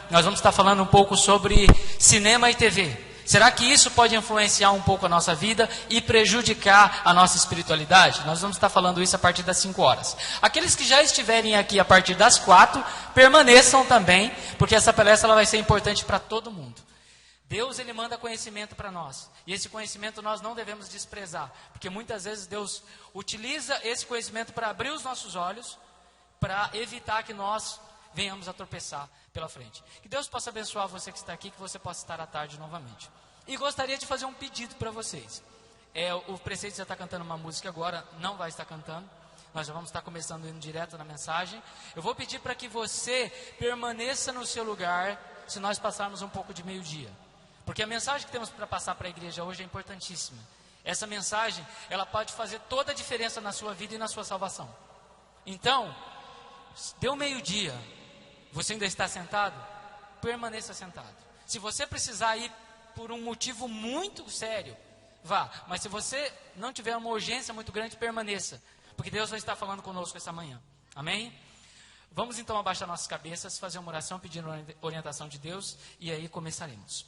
nós vamos estar falando um pouco sobre cinema e TV. Será que isso pode influenciar um pouco a nossa vida e prejudicar a nossa espiritualidade? Nós vamos estar falando isso a partir das 5 horas. Aqueles que já estiverem aqui a partir das 4, permaneçam também, porque essa palestra ela vai ser importante para todo mundo. Deus, Ele manda conhecimento para nós, e esse conhecimento nós não devemos desprezar, porque muitas vezes Deus utiliza esse conhecimento para abrir os nossos olhos, para evitar que nós venhamos a tropeçar pela frente. Que Deus possa abençoar você que está aqui, que você possa estar à tarde novamente. E gostaria de fazer um pedido para vocês. O preceito já está cantando uma música agora, não vai estar cantando, nós já vamos estar começando indo direto na mensagem. Eu vou pedir para que você permaneça no seu lugar, se nós passarmos um pouco de meio-dia. Porque a mensagem que temos para passar para a igreja hoje é importantíssima. Essa mensagem, ela pode fazer toda a diferença na sua vida e na sua salvação. Então, deu meio-dia, você ainda está sentado? Permaneça sentado. Se você precisar ir por um motivo muito sério, vá. Mas se você não tiver uma urgência muito grande, permaneça. Porque Deus vai estar falando conosco essa manhã. Amém? Vamos então abaixar nossas cabeças, fazer uma oração pedindo orientação de Deus e aí começaremos.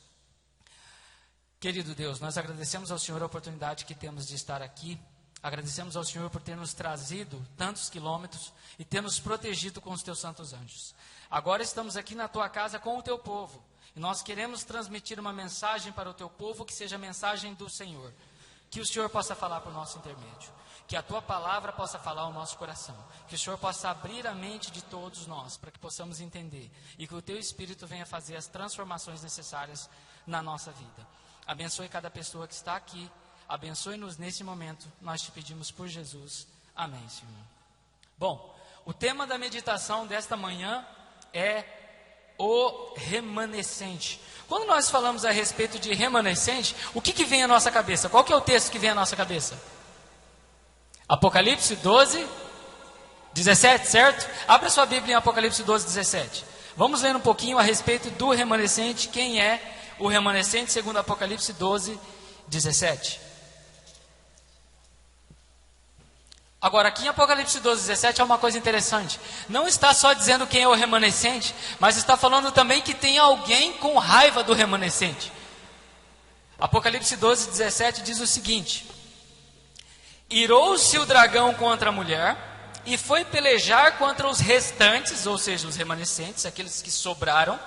Querido Deus, nós agradecemos ao Senhor a oportunidade que temos de estar aqui. Agradecemos ao Senhor por ter nos trazido tantos quilômetros e ter nos protegido com os teus santos anjos. Agora estamos aqui na tua casa com o teu povo. E nós queremos transmitir uma mensagem para o teu povo que seja a mensagem do Senhor. Que o Senhor possa falar por nosso intermédio. Que a tua palavra possa falar ao nosso coração. Que o Senhor possa abrir a mente de todos nós para que possamos entender. E que o teu Espírito venha fazer as transformações necessárias na nossa vida. Abençoe cada pessoa que está aqui. Abençoe-nos nesse momento. Nós te pedimos por Jesus. Amém, Senhor. Bom, o tema da meditação desta manhã é o remanescente. Quando nós falamos a respeito de remanescente, o que vem à nossa cabeça? Qual que é o texto que vem à nossa cabeça? Apocalipse 12, 17, certo? Abra sua Bíblia em Apocalipse 12, 17. Vamos ler um pouquinho a respeito do remanescente. Quem é o remanescente segundo Apocalipse 12, 17. Agora, aqui em Apocalipse 12, 17 é uma coisa interessante. Não está só dizendo quem é o remanescente, mas está falando também que tem alguém com raiva do remanescente. Apocalipse 12, 17 diz o seguinte: irou-se o dragão contra a mulher e foi pelejar contra os restantes, ou seja, os remanescentes, aqueles que sobraram,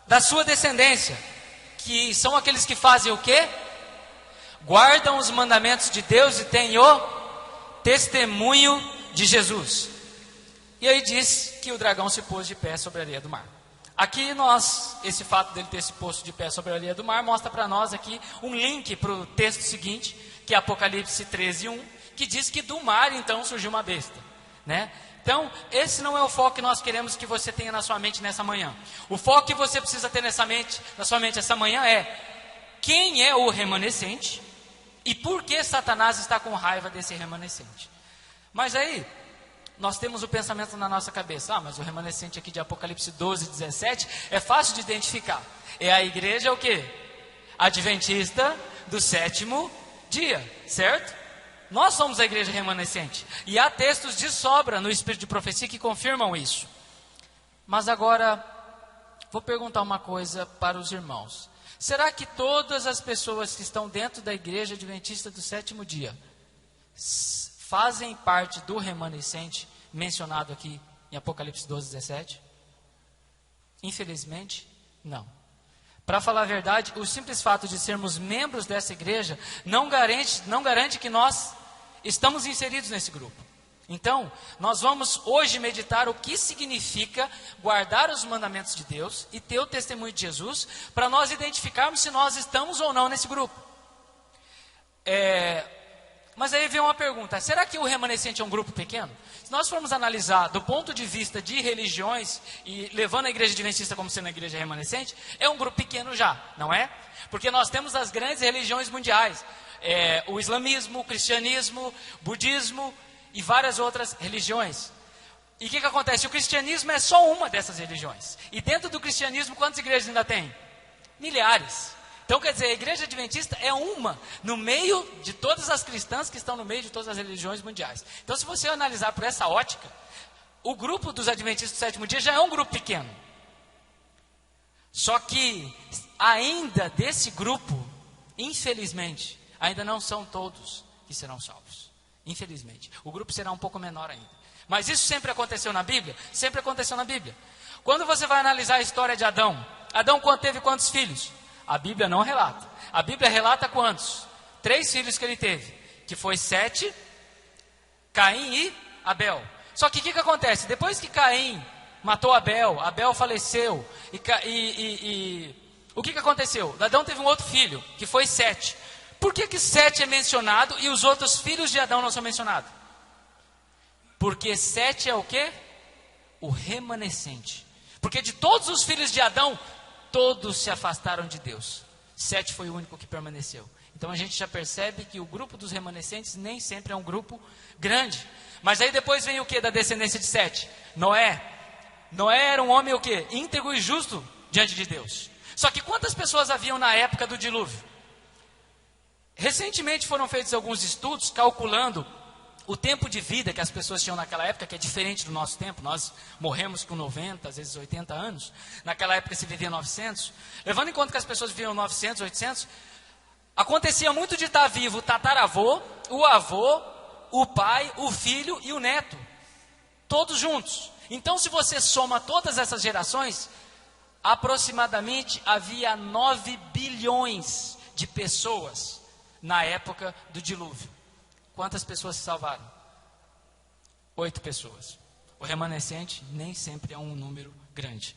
da sua descendência, que são aqueles que fazem o quê? Guardam os mandamentos de Deus e têm o testemunho de Jesus. E aí diz que o dragão se pôs de pé sobre a areia do mar. Aqui esse fato dele ter se posto de pé sobre a areia do mar mostra para nós aqui um link para o texto seguinte, que é Apocalipse 13, 1, que diz que do mar então surgiu uma besta, né? Então, esse não é o foco que nós queremos que você tenha na sua mente nessa manhã. O foco que você precisa ter na sua mente essa manhã é: quem é o remanescente e por que Satanás está com raiva desse remanescente? Mas aí, nós temos o pensamento na nossa cabeça: mas o remanescente aqui de Apocalipse 12, 17 é fácil de identificar. É a igreja o quê? Adventista do sétimo dia, certo? Nós somos a igreja remanescente. E há textos de sobra no Espírito de Profecia que confirmam isso. Mas agora, vou perguntar uma coisa para os irmãos. Será que todas as pessoas que estão dentro da igreja adventista do sétimo dia fazem parte do remanescente mencionado aqui em Apocalipse 12, 17? Infelizmente, não. Para falar a verdade, o simples fato de sermos membros dessa igreja não garante que nós estamos inseridos nesse grupo. Então, nós vamos hoje meditar o que significa guardar os mandamentos de Deus e ter o testemunho de Jesus, para nós identificarmos se nós estamos ou não nesse grupo. Mas aí vem uma pergunta: será que o remanescente é um grupo pequeno? Se nós formos analisar do ponto de vista de religiões, e levando a igreja adventista como sendo a igreja remanescente, é um grupo pequeno já, não é? Porque nós temos as grandes religiões mundiais, o islamismo, o cristianismo, o budismo e várias outras religiões. E o que acontece? O cristianismo é só uma dessas religiões. E dentro do cristianismo, quantas igrejas ainda tem? Milhares. Então, quer dizer, a igreja adventista é uma no meio de todas as cristãs que estão no meio de todas as religiões mundiais. Então, se você analisar por essa ótica, o grupo dos adventistas do sétimo dia já é um grupo pequeno. Só que ainda desse grupo, infelizmente, ainda não são todos que serão salvos. Infelizmente. O grupo será um pouco menor ainda. Mas isso sempre aconteceu na Bíblia? Sempre aconteceu na Bíblia. Quando você vai analisar a história de Adão, Adão teve quantos filhos? A Bíblia não relata. A Bíblia relata quantos? 3 filhos que ele teve, que foi Sete, Caim e Abel. Só que o que acontece? Depois que Caim matou Abel, Abel faleceu, o que aconteceu? Adão teve um outro filho, que foi Sete. Por que Sete é mencionado e os outros filhos de Adão não são mencionados? Porque Sete é o quê? O remanescente. Porque de todos os filhos de Adão, todos se afastaram de Deus. Sete foi o único que permaneceu. Então a gente já percebe que o grupo dos remanescentes nem sempre é um grupo grande. Mas aí depois vem o que da descendência de Sete? Noé. Noé era um homem o quê? Íntegro e justo diante de Deus. Só que quantas pessoas haviam na época do dilúvio? Recentemente foram feitos alguns estudos calculando o tempo de vida que as pessoas tinham naquela época, que é diferente do nosso tempo. Nós morremos com 90, às vezes 80 anos. Naquela época se vivia 900. Levando em conta que as pessoas viviam 900, 800, acontecia muito de estar vivo o tataravô, o avô, o pai, o filho e o neto. Todos juntos. Então, se você soma todas essas gerações, aproximadamente havia 9 bilhões de pessoas na época do dilúvio. Quantas pessoas se salvaram? 8 pessoas. O remanescente nem sempre é um número grande.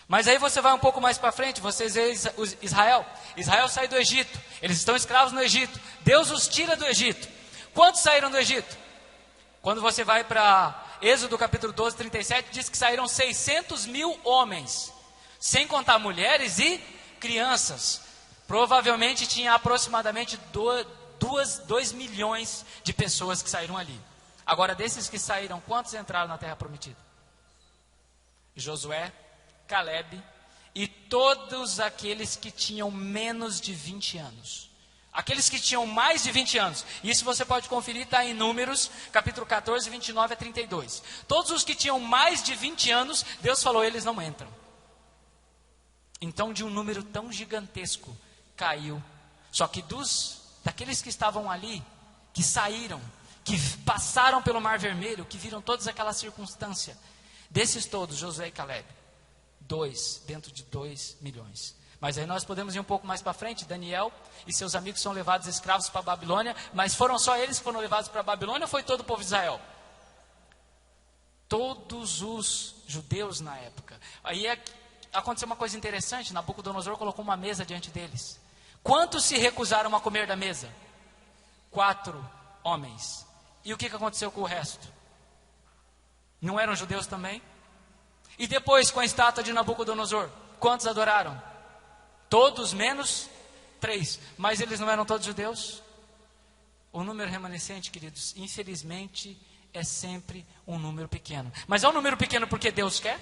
Mas aí você vai um pouco mais para frente, vocês veem Israel. Israel sai do Egito, eles estão escravos no Egito. Deus os tira do Egito. Quantos saíram do Egito? Quando você vai para Êxodo capítulo 12, 37, diz que saíram 600 mil homens, sem contar mulheres e crianças. Provavelmente tinha aproximadamente 2 milhões de pessoas que saíram ali. Agora, desses que saíram, quantos entraram na terra prometida? Josué, Caleb e todos aqueles que tinham menos de 20 anos. Aqueles que tinham mais de 20 anos. Isso você pode conferir, está em Números, capítulo 14, 29 a 32. Todos os que tinham mais de 20 anos, Deus falou, eles não entram. Então, de um número tão gigantesco, caiu. Só que daqueles que estavam ali, que saíram, que passaram pelo Mar Vermelho, que viram todas aquela circunstância, desses todos, Josué e Caleb, 2 dentro de 2 milhões. Mas aí nós podemos ir um pouco mais para frente. Daniel e seus amigos são levados escravos para a Babilônia. Mas foram só eles que foram levados para a Babilônia ou foi todo o povo de Israel? Todos os judeus na época. Aí aconteceu uma coisa interessante. Nabucodonosor colocou uma mesa diante deles. Quantos se recusaram a comer da mesa? 4 homens. E o que aconteceu com o resto? Não eram judeus também? E depois com a estátua de Nabucodonosor, quantos adoraram? Todos menos 3. Mas eles não eram todos judeus? O número remanescente, queridos, infelizmente é sempre um número pequeno. Mas é um número pequeno porque Deus quer?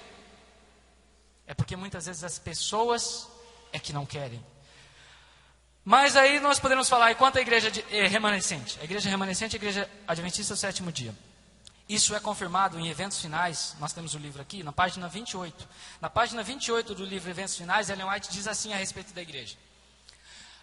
É porque muitas vezes as pessoas é que não querem. Mas aí nós podemos falar, e quanto à igreja remanescente? A igreja remanescente é a igreja adventista do 7º dia. Isso é confirmado em Eventos Finais. Nós temos o livro aqui, na página 28. Na página 28 do livro Eventos Finais, Ellen White diz assim a respeito da igreja.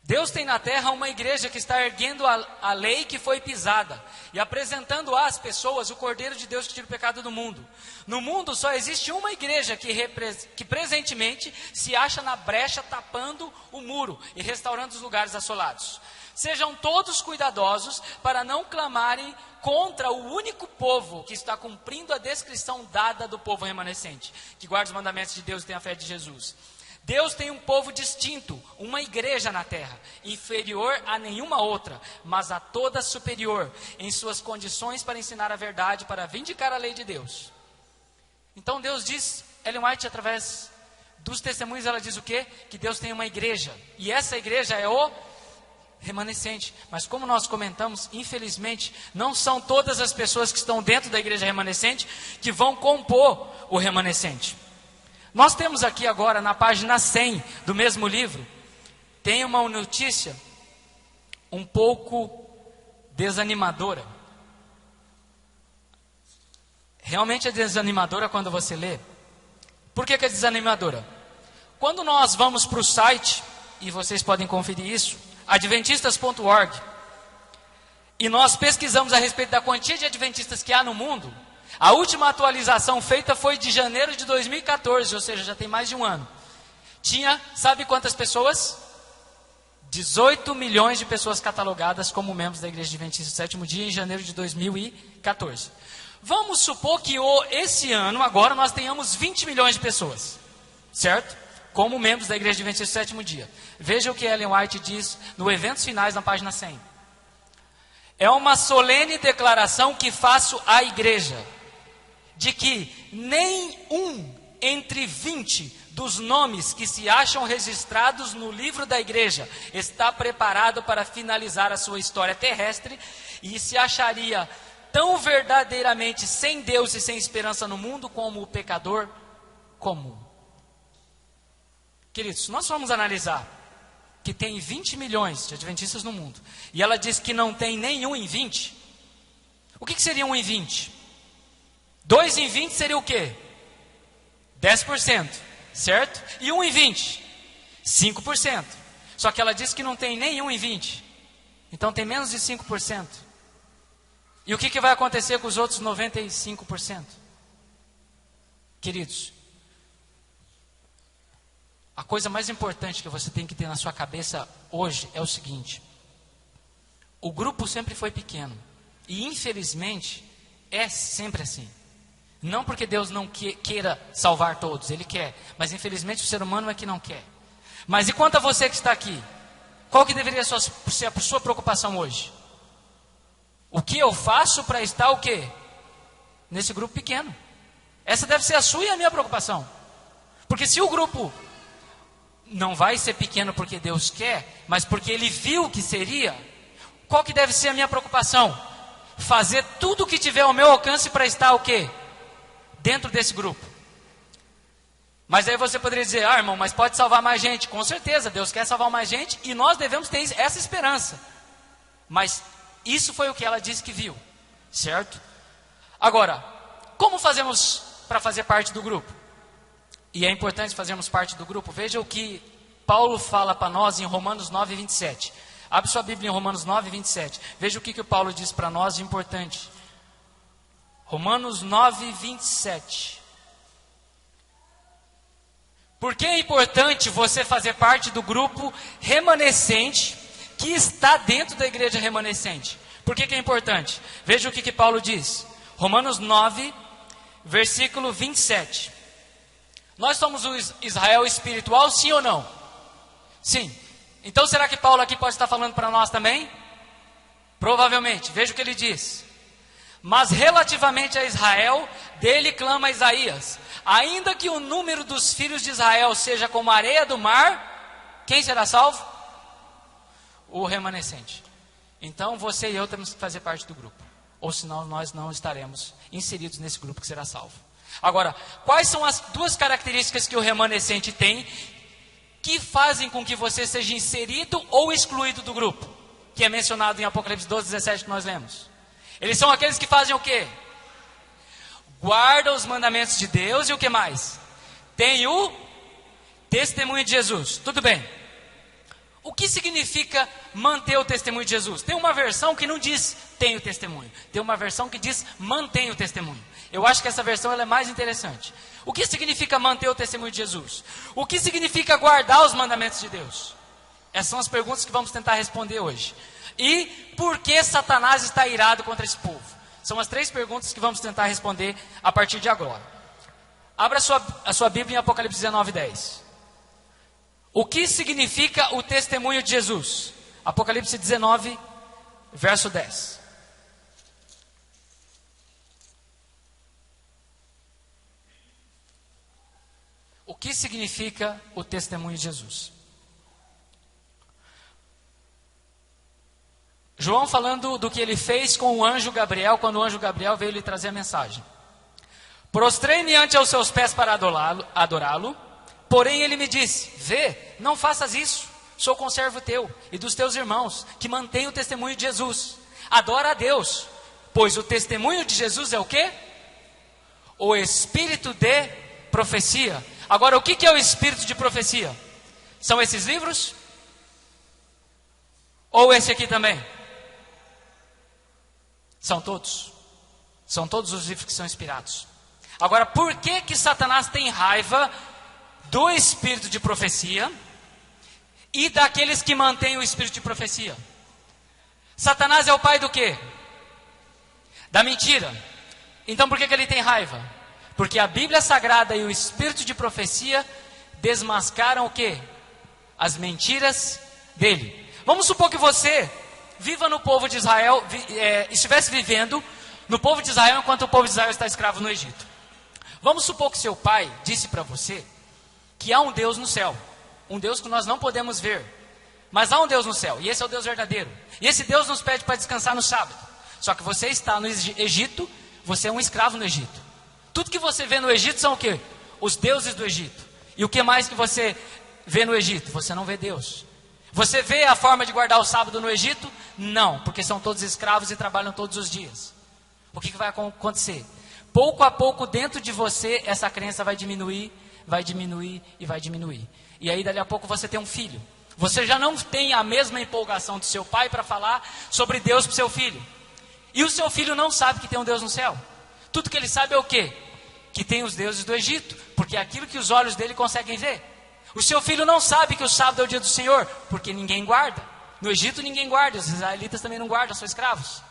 Deus tem na terra uma igreja que está erguendo a lei que foi pisada e apresentando às pessoas o Cordeiro de Deus que tira o pecado do mundo. No mundo só existe uma igreja que presentemente se acha na brecha tapando o muro e restaurando os lugares assolados. Sejam todos cuidadosos para não clamarem contra o único povo que está cumprindo a descrição dada do povo remanescente, que guarda os mandamentos de Deus e tem a fé de Jesus. Deus tem um povo distinto, uma igreja na terra, inferior a nenhuma outra, mas a toda superior, em suas condições para ensinar a verdade, para vindicar a lei de Deus. Então Deus diz, Ellen White, através dos testemunhos, ela diz o quê? Que Deus tem uma igreja, e essa igreja é o remanescente. Mas como nós comentamos, infelizmente, não são todas as pessoas que estão dentro da igreja remanescente que vão compor o remanescente. Nós temos aqui agora, na página 100 do mesmo livro, tem uma notícia um pouco desanimadora. Realmente é desanimadora quando você lê. Por que é desanimadora? Quando nós vamos para o site, e vocês podem conferir isso, adventistas.org, e nós pesquisamos a respeito da quantia de adventistas que há no mundo, a última atualização feita foi de janeiro de 2014, ou seja, já tem mais de um ano. Tinha, sabe quantas pessoas? 18 milhões de pessoas catalogadas como membros da Igreja Adventista do Sétimo Dia em janeiro de 2014. Vamos supor que esse ano, agora, nós tenhamos 20 milhões de pessoas, certo? Como membros da Igreja Adventista do Sétimo Dia. Veja o que Ellen White diz no Eventos Finais, na página 100. É uma solene declaração que faço à Igreja, de que nenhum entre 20 dos nomes que se acham registrados no livro da igreja está preparado para finalizar a sua história terrestre e se acharia tão verdadeiramente sem Deus e sem esperança no mundo como o pecador comum. Queridos, nós vamos analisar que tem 20 milhões de adventistas no mundo e ela diz que não tem nenhum em 20. O que seria 1 em 20? 2 em 20 seria o quê? 10%, certo? E 1 em 20? 5%. Só que ela diz que não tem nem 1 em 20. Então tem menos de 5%. E o que vai acontecer com os outros 95%? Queridos, a coisa mais importante que você tem que ter na sua cabeça hoje é o seguinte: o grupo sempre foi pequeno. E infelizmente é sempre assim. Não porque Deus não queira salvar todos, Ele quer. Mas infelizmente o ser humano é que não quer. Mas e quanto a você que está aqui? Qual que deveria ser a sua preocupação hoje? O que eu faço para estar o quê? Nesse grupo pequeno. Essa deve ser a sua e a minha preocupação. Porque se o grupo não vai ser pequeno porque Deus quer, mas porque Ele viu que seria, qual que deve ser a minha preocupação? Fazer tudo o que tiver ao meu alcance para estar o quê? Dentro desse grupo. Mas aí você poderia dizer: ah, irmão, mas pode salvar mais gente. Com certeza, Deus quer salvar mais gente e nós devemos ter essa esperança. Mas isso foi o que ela disse que viu, certo? Agora, como fazemos para fazer parte do grupo? E é importante fazermos parte do grupo. Veja o que Paulo fala para nós em Romanos 9, 27. Abre sua Bíblia em Romanos 9, 27. Veja o que o Paulo diz para nós de importante. Romanos 9, 27. Por que é importante você fazer parte do grupo remanescente que está dentro da igreja remanescente? Por que é importante? Veja o que Paulo diz. Romanos 9, versículo 27. Nós somos o Israel espiritual, sim ou não? Sim. Então será que Paulo aqui pode estar falando para nós também? Provavelmente. Veja o que ele diz. Mas relativamente a Israel, dele clama Isaías: ainda que o número dos filhos de Israel seja como a areia do mar, quem será salvo? O remanescente. Então você e eu temos que fazer parte do grupo, ou senão nós não estaremos inseridos nesse grupo que será salvo. Agora, quais são as duas características que o remanescente tem que fazem com que você seja inserido ou excluído do grupo, que é mencionado em Apocalipse 12, 17 que nós lemos? Eles são aqueles que fazem o quê? Guardam os mandamentos de Deus e o que mais? Tem o testemunho de Jesus. Tudo bem. O que significa manter o testemunho de Jesus? Tem uma versão que não diz tem o testemunho. Tem uma versão que diz mantém o testemunho. Eu acho que essa versão ela é mais interessante. O que significa manter o testemunho de Jesus? O que significa guardar os mandamentos de Deus? Essas são as perguntas que vamos tentar responder hoje. E por que Satanás está irado contra esse povo? São as 3 perguntas que vamos tentar responder a partir de agora. Abra a sua Bíblia em Apocalipse 19, 10. O que significa o testemunho de Jesus? Apocalipse 19, verso 10. O que significa o testemunho de Jesus? João falando do que ele fez com o anjo Gabriel, quando o anjo Gabriel veio lhe trazer a mensagem. Prostrei-me ante aos seus pés para adorá-lo, porém ele me disse: vê, não faças isso, sou conservo teu e dos teus irmãos, que mantêm o testemunho de Jesus. Adora a Deus, pois o testemunho de Jesus é o quê? O espírito de profecia. Agora, o que é o espírito de profecia? São esses livros? Ou esse aqui também? São todos. São todos os livros que são inspirados. Agora, por que Satanás tem raiva do espírito de profecia e daqueles que mantêm o espírito de profecia? Satanás é o pai do quê? Da mentira. Então por que ele tem raiva? Porque a Bíblia Sagrada e o espírito de profecia desmascaram o quê? As mentiras dele. Vamos supor que você viva no povo de Israel, estivesse vivendo no povo de Israel enquanto o povo de Israel está escravo no Egito. Vamos supor que seu pai disse para você que há um Deus no céu, um Deus que nós não podemos ver, mas há um Deus no céu, e esse é o Deus verdadeiro, e esse Deus nos pede para descansar no sábado. Só que você está no Egito, você é um escravo no Egito. Tudo que você vê no Egito são o quê? Os deuses do Egito. E o que mais que você vê no Egito? Você não vê Deus. Você vê a forma de guardar o sábado no Egito? Não, porque são todos escravos e trabalham todos os dias. O que vai acontecer? Pouco a pouco dentro de você essa crença vai diminuir, vai diminuir e vai diminuir. E aí dali a pouco você tem um filho. Você já não tem a mesma empolgação do seu pai para falar sobre Deus para o seu filho. E o seu filho não sabe que tem um Deus no céu. Tudo que ele sabe é o quê? Que tem os deuses do Egito, porque é aquilo que os olhos dele conseguem ver. O seu filho não sabe que o sábado é o dia do Senhor, porque ninguém guarda. No Egito ninguém guarda, os israelitas também não guardam, são escravos.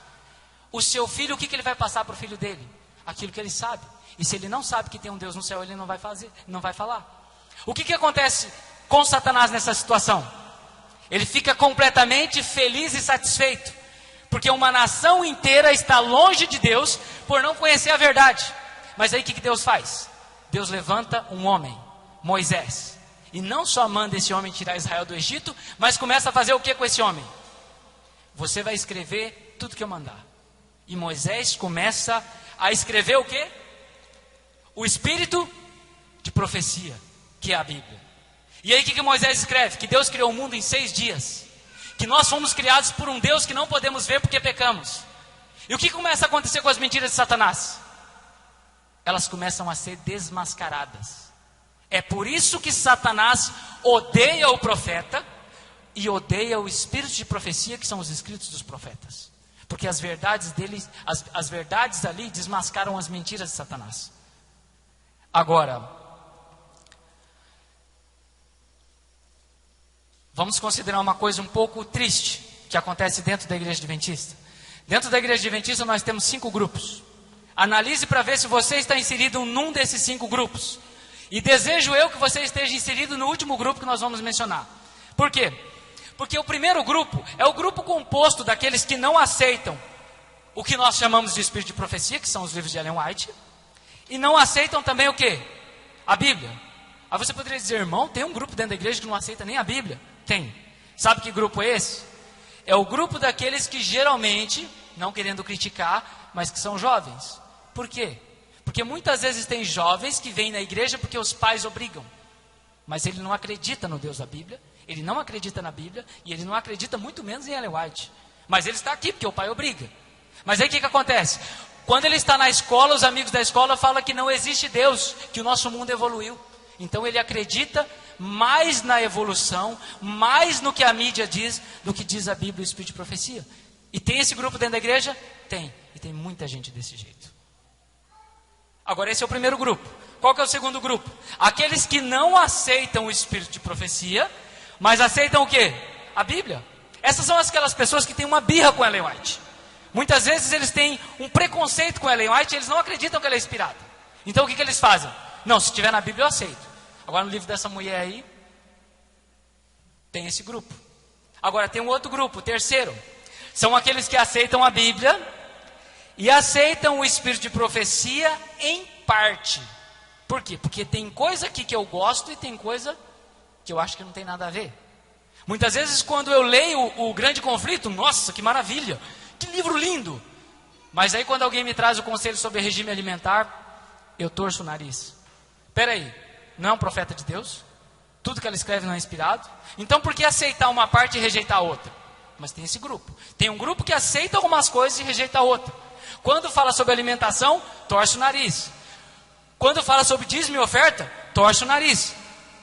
O seu filho, o que ele vai passar para o filho dele? Aquilo que ele sabe. E se ele não sabe que tem um Deus no céu, ele não vai fazer, não vai falar. O que acontece com Satanás nessa situação? Ele fica completamente feliz e satisfeito, porque uma nação inteira está longe de Deus por não conhecer a verdade. Mas aí o que Deus faz? Deus levanta um homem, Moisés. E não só manda esse homem tirar Israel do Egito, mas começa a fazer o que com esse homem? Você vai escrever tudo que eu mandar. E Moisés começa a escrever o quê? O espírito de profecia, que é a Bíblia. E aí o que Moisés escreve? Que Deus criou o mundo em 6 dias. Que nós fomos criados por um Deus que não podemos ver porque pecamos. E o que começa a acontecer com as mentiras de Satanás? Elas começam a ser desmascaradas. É por isso que Satanás odeia o profeta e odeia o espírito de profecia, que são os escritos dos profetas. Porque as verdades dele, as verdades ali desmascaram as mentiras de Satanás. Agora, vamos considerar uma coisa um pouco triste que acontece dentro da igreja adventista. Dentro da igreja adventista nós temos 5 grupos. Analise para ver se você está inserido num desses 5 grupos. E desejo eu que você esteja inserido no último grupo que nós vamos mencionar. Por quê? Porque o primeiro grupo é o grupo composto daqueles que não aceitam o que nós chamamos de espírito de profecia, que são os livros de Ellen White, e não aceitam também o quê? A Bíblia. Aí você poderia dizer, irmão, tem um grupo dentro da igreja que não aceita nem a Bíblia? Tem. Sabe que grupo é esse? É o grupo daqueles que geralmente, não querendo criticar, mas que são jovens. Por quê? Porque muitas vezes tem jovens que vêm na igreja porque os pais obrigam. Mas ele não acredita no Deus da Bíblia, ele não acredita na Bíblia, e ele não acredita muito menos em Ellen White. Mas ele está aqui porque o pai obriga. Mas aí o que acontece? Quando ele está na escola, os amigos da escola falam que não existe Deus, que o nosso mundo evoluiu. Então ele acredita mais na evolução, mais no que a mídia diz, do que diz a Bíblia e o Espírito de Profecia. E tem esse grupo dentro da igreja? Tem. E tem muita gente desse jeito. Agora esse é o primeiro grupo. Qual que é o segundo grupo? Aqueles que não aceitam o Espírito de Profecia, mas aceitam o quê? A Bíblia. Essas são aquelas pessoas que têm uma birra com Ellen White. Muitas vezes eles têm um preconceito com Ellen White, eles não acreditam que ela é inspirada. Então o que eles fazem? Não, se estiver na Bíblia eu aceito. Agora no livro dessa mulher aí, tem esse grupo. Agora tem um outro grupo, o terceiro. São aqueles que aceitam a Bíblia e aceitam o Espírito de Profecia em parte. Por quê? Porque tem coisa aqui que eu gosto e tem coisa que eu acho que não tem nada a ver. Muitas vezes quando eu leio o Grande Conflito, nossa, que maravilha, que livro lindo. Mas aí quando alguém me traz o conselho sobre regime alimentar, eu torço o nariz. Espera aí, não é um profeta de Deus? Tudo que ela escreve não é inspirado? Então por que aceitar uma parte e rejeitar a outra? Mas tem esse grupo. Tem um grupo que aceita algumas coisas e rejeita a outra. Quando fala sobre alimentação, torce o nariz. Quando fala sobre dízimo e oferta, torce o nariz.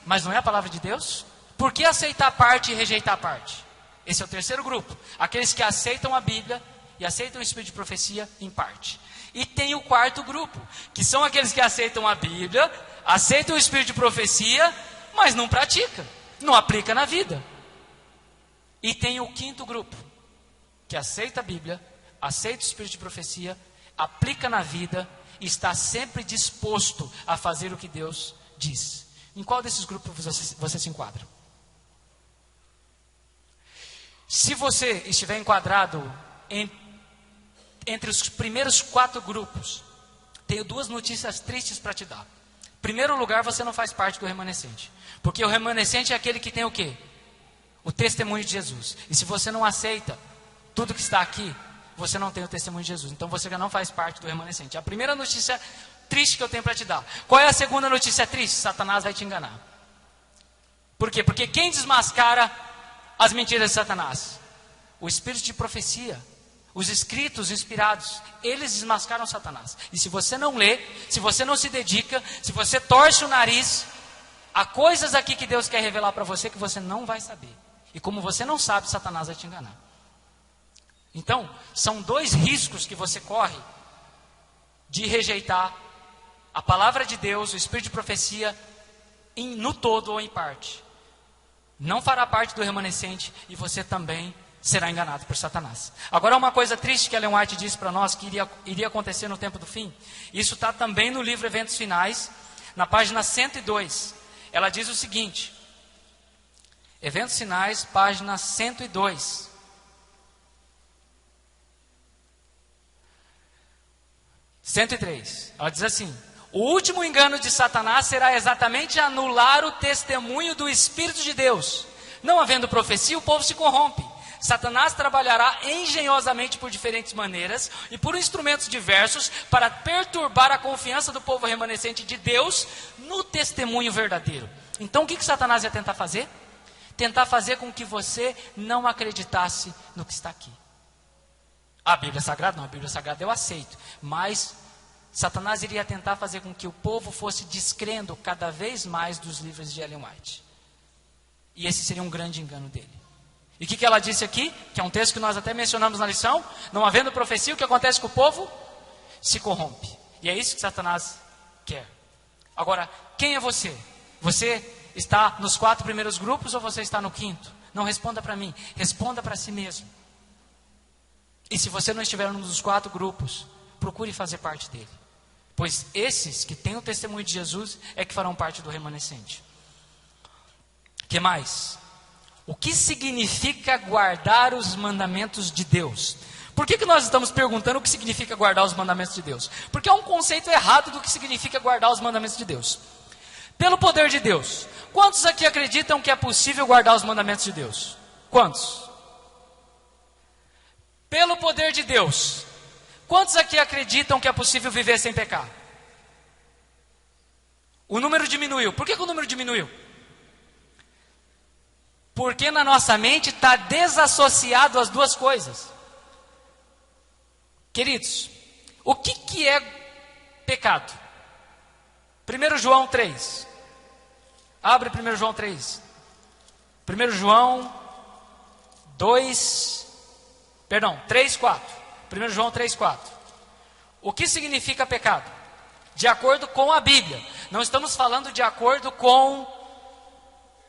Mas não é a palavra de Deus? Por que aceitar parte e rejeitar parte? Esse é o terceiro grupo. Aqueles que aceitam a Bíblia e aceitam o Espírito de profecia em parte. E tem o quarto grupo, que são aqueles que aceitam a Bíblia, aceitam o Espírito de profecia, mas não pratica, não aplica na vida. E tem o quinto grupo, que aceita a Bíblia, aceita o Espírito de profecia, aplica na vida e está sempre disposto a fazer o que Deus diz. Em qual desses grupos você se enquadra? Se você estiver enquadrado entre os primeiros 4 grupos, tenho 2 notícias tristes para te dar. Em primeiro lugar, você não faz parte do remanescente. Porque o remanescente é aquele que tem o quê? O testemunho de Jesus. E se você não aceita tudo que está aqui, você não tem o testemunho de Jesus. Então você já não faz parte do remanescente. A primeira notícia triste que eu tenho para te dar. Qual é a segunda notícia triste? Satanás vai te enganar. Por quê? Porque quem desmascara as mentiras de Satanás? O Espírito de profecia. Os escritos inspirados, eles desmascaram Satanás. E se você não lê, se você não se dedica, se você torce o nariz, há coisas aqui que Deus quer revelar para você que você não vai saber. E como você não sabe, Satanás vai te enganar. Então, são 2 riscos que você corre de rejeitar a palavra de Deus, o Espírito de profecia, no todo ou em parte. Não fará parte do remanescente e você também será enganado por Satanás. Agora, uma coisa triste que Ellen White disse para nós que iria acontecer no tempo do fim. Isso está também no livro Eventos Finais, na página 102. Ela diz o seguinte: Eventos Finais, página 102. Ela diz assim: o último engano de Satanás será exatamente anular o testemunho do Espírito de Deus. Não havendo profecia, o povo se corrompe. Satanás trabalhará engenhosamente por diferentes maneiras e por instrumentos diversos para perturbar a confiança do povo remanescente de Deus no testemunho verdadeiro. Então o que Satanás ia tentar fazer? Tentar fazer com que você não acreditasse no que está aqui. A Bíblia Sagrada não, a Bíblia Sagrada eu aceito, mas Satanás iria tentar fazer com que o povo fosse descrendo cada vez mais dos livros de Ellen White. E esse seria um grande engano dele. E o que ela disse aqui? Que é um texto que nós até mencionamos na lição. Não havendo profecia, o que acontece com o povo? Se corrompe. E é isso que Satanás quer. Agora, quem é você? Você está nos 4 primeiros grupos ou você está no 5º? Não responda para mim, responda para si mesmo. E se você não estiver num dos 4 grupos, procure fazer parte dele. Pois esses que têm o testemunho de Jesus é que farão parte do remanescente. O que mais? O que significa guardar os mandamentos de Deus? Por que nós estamos perguntando o que significa guardar os mandamentos de Deus? Porque há um conceito errado do que significa guardar os mandamentos de Deus. Pelo poder de Deus, quantos aqui acreditam que é possível guardar os mandamentos de Deus? Quantos? Pelo poder de Deus, quantos aqui acreditam que é possível viver sem pecar? O número diminuiu. Por que o número diminuiu? Porque na nossa mente está desassociado as 2 coisas. Queridos, o que é pecado? 1 João 3. Abre 1 João 3. 1 João 3, 4. 1 João 3, 4. O que significa pecado? De acordo com a Bíblia. Não estamos falando de acordo com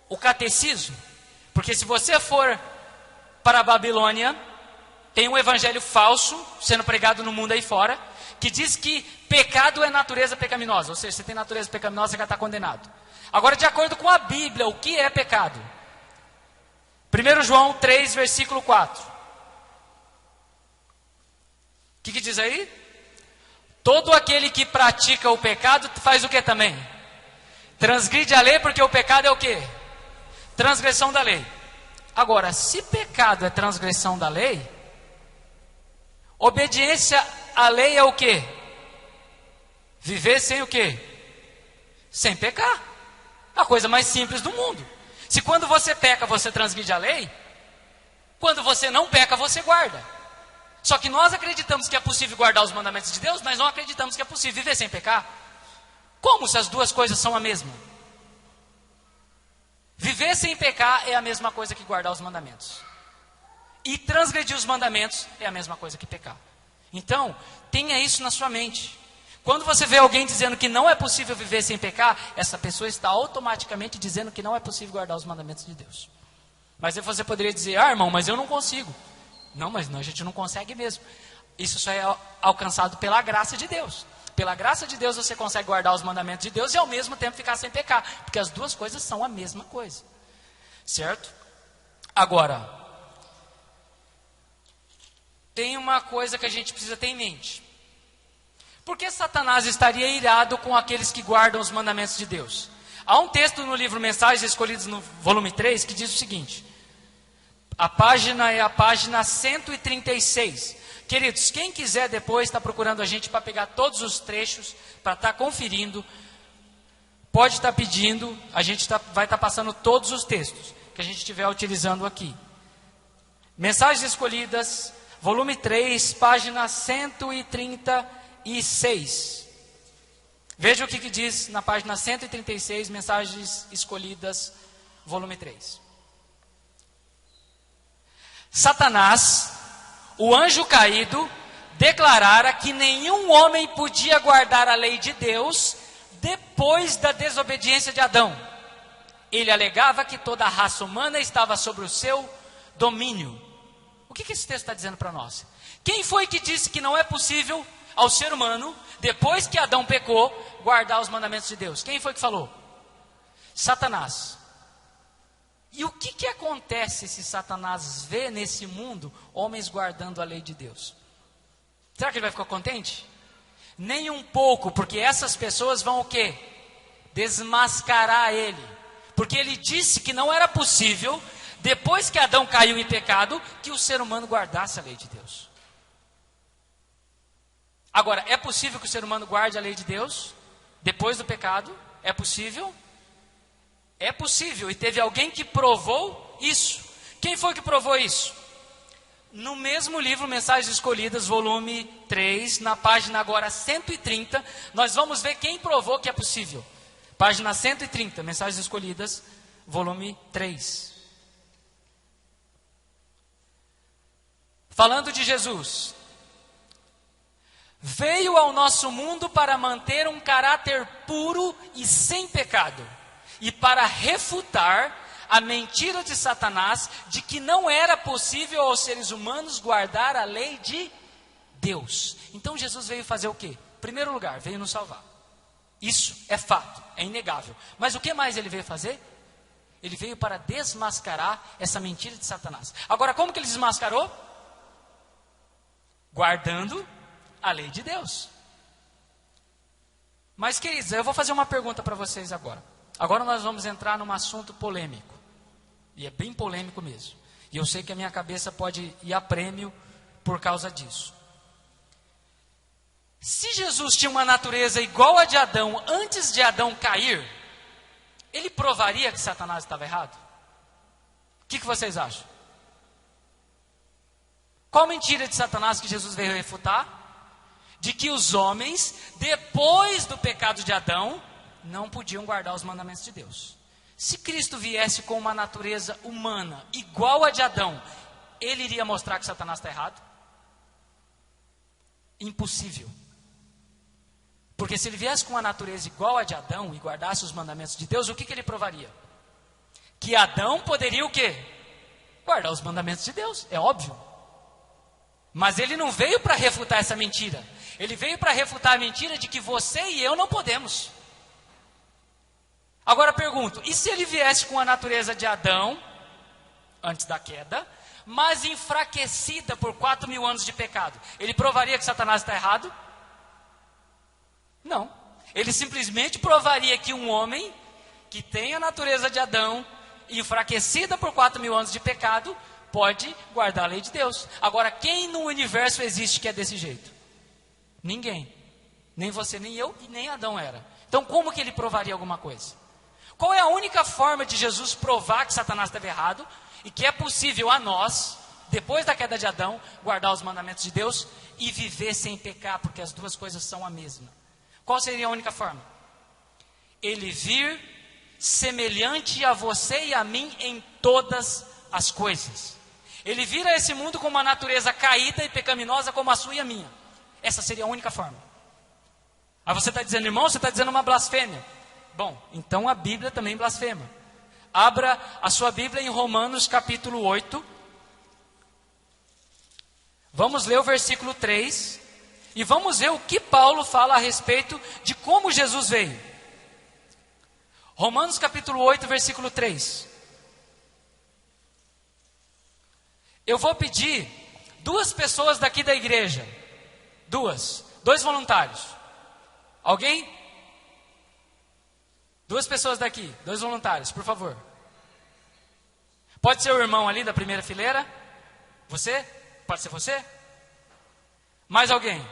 o catecismo. Porque se você for para a Babilônia, tem um evangelho falso sendo pregado no mundo aí fora, que diz que pecado é natureza pecaminosa. Ou seja, se tem natureza pecaminosa, você já está condenado. Agora, de acordo com a Bíblia, o que é pecado? 1 João 3, versículo 4. O que diz aí? Todo aquele que pratica o pecado faz o que também? Transgride a lei, porque o pecado é o quê? Transgressão da lei. Agora, se pecado é transgressão da lei, obediência à lei é o quê? Viver sem o quê? Sem pecar. A coisa mais simples do mundo. Se quando você peca, você transgride a lei, quando você não peca, você guarda. Só que nós acreditamos que é possível guardar os mandamentos de Deus, mas não acreditamos que é possível viver sem pecar. Como se as 2 coisas são a mesma? Viver sem pecar é a mesma coisa que guardar os mandamentos. E transgredir os mandamentos é a mesma coisa que pecar. Então, tenha isso na sua mente. Quando você vê alguém dizendo que não é possível viver sem pecar, essa pessoa está automaticamente dizendo que não é possível guardar os mandamentos de Deus. Mas aí você poderia dizer, irmão, mas eu não consigo. Não, mas a gente não consegue mesmo. Isso só é alcançado pela graça de Deus. Pela graça de Deus você consegue guardar os mandamentos de Deus e ao mesmo tempo ficar sem pecar. Porque as duas coisas são a mesma coisa. Certo? Agora, tem uma coisa que a gente precisa ter em mente. Por que Satanás estaria irado com aqueles que guardam os mandamentos de Deus? Há um texto no livro Mensagens Escolhidas, no volume 3, que diz o seguinte. A página é a página 136. Queridos, quem quiser depois está procurando a gente para pegar todos os trechos, para estar conferindo, pode estar pedindo, a gente vai estar passando todos os textos que a gente estiver utilizando aqui. Mensagens Escolhidas, volume 3, página 136. Veja o que diz na página 136, Mensagens Escolhidas, volume 3. Satanás, o anjo caído, declarara que nenhum homem podia guardar a lei de Deus depois da desobediência de Adão. Ele alegava que toda a raça humana estava sobre o seu domínio. O que esse texto está dizendo para nós? Quem foi que disse que não é possível ao ser humano, depois que Adão pecou, guardar os mandamentos de Deus? Quem foi que falou? Satanás. E o que acontece se Satanás vê nesse mundo homens guardando a lei de Deus? Será que ele vai ficar contente? Nem um pouco, porque essas pessoas vão o quê? Desmascarar ele. Porque ele disse que não era possível, depois que Adão caiu em pecado, que o ser humano guardasse a lei de Deus. Agora, é possível que o ser humano guarde a lei de Deus depois do pecado? É possível? É possível, e teve alguém que provou isso. Quem foi que provou isso? No mesmo livro, Mensagens Escolhidas, volume 3, na página agora 130, nós vamos ver quem provou que é possível. Página 130, Mensagens Escolhidas, volume 3. Falando de Jesus. Veio ao nosso mundo para manter um caráter puro e sem pecado. E para refutar a mentira de Satanás de que não era possível aos seres humanos guardar a lei de Deus. Então Jesus veio fazer o quê? Em primeiro lugar, veio nos salvar. Isso é fato, é inegável. Mas o que mais ele veio fazer? Ele veio para desmascarar essa mentira de Satanás. Agora, como que ele desmascarou? Guardando a lei de Deus. Mas, queridos, eu vou fazer uma pergunta para vocês agora. Agora nós vamos entrar num assunto polêmico. E é bem polêmico mesmo. E eu sei que a minha cabeça pode ir a prêmio por causa disso. Se Jesus tinha uma natureza igual a de Adão antes de Adão cair, ele provaria que Satanás estava errado? O que vocês acham? Qual mentira de Satanás que Jesus veio refutar? De que os homens, depois do pecado de Adão, não podiam guardar os mandamentos de Deus. Se Cristo viesse com uma natureza humana igual a de Adão, ele iria mostrar que Satanás está errado? Impossível. Porque se ele viesse com uma natureza igual a de Adão e guardasse os mandamentos de Deus, o que ele provaria? Que Adão poderia o quê? Guardar os mandamentos de Deus, é óbvio. Mas ele não veio para refutar essa mentira. Ele veio para refutar a mentira de que você e eu não podemos. Agora pergunto, e se ele viesse com a natureza de Adão, antes da queda, mas enfraquecida por 4.000 anos de pecado? Ele provaria que Satanás está errado? Não. Ele simplesmente provaria que um homem que tem a natureza de Adão, enfraquecida por 4.000 anos de pecado, pode guardar a lei de Deus. Agora, quem no universo existe que é desse jeito? Ninguém. Nem você, nem eu e nem Adão era. Então, como que ele provaria alguma coisa? Qual é a única forma de Jesus provar que Satanás estava errado e que é possível a nós, depois da queda de Adão, guardar os mandamentos de Deus e viver sem pecar, porque as duas coisas são a mesma? Qual seria a única forma? Ele vir, semelhante a você e a mim em todas as coisas. Ele vira esse mundo com uma natureza caída e pecaminosa como a sua e a minha. Essa seria a única forma. Aí você está dizendo, irmão, você está dizendo uma blasfêmia. Bom, então a Bíblia também blasfema. Abra a sua Bíblia em Romanos capítulo 8. Vamos ler o versículo 3. E vamos ver o que Paulo fala a respeito de como Jesus veio. Romanos capítulo 8, versículo 3. Eu vou pedir 2 pessoas daqui da igreja. 2 voluntários. Alguém? 2 pessoas daqui, 2 voluntários, por favor. Pode ser o irmão ali da primeira fileira? Você? Pode ser você? Mais alguém?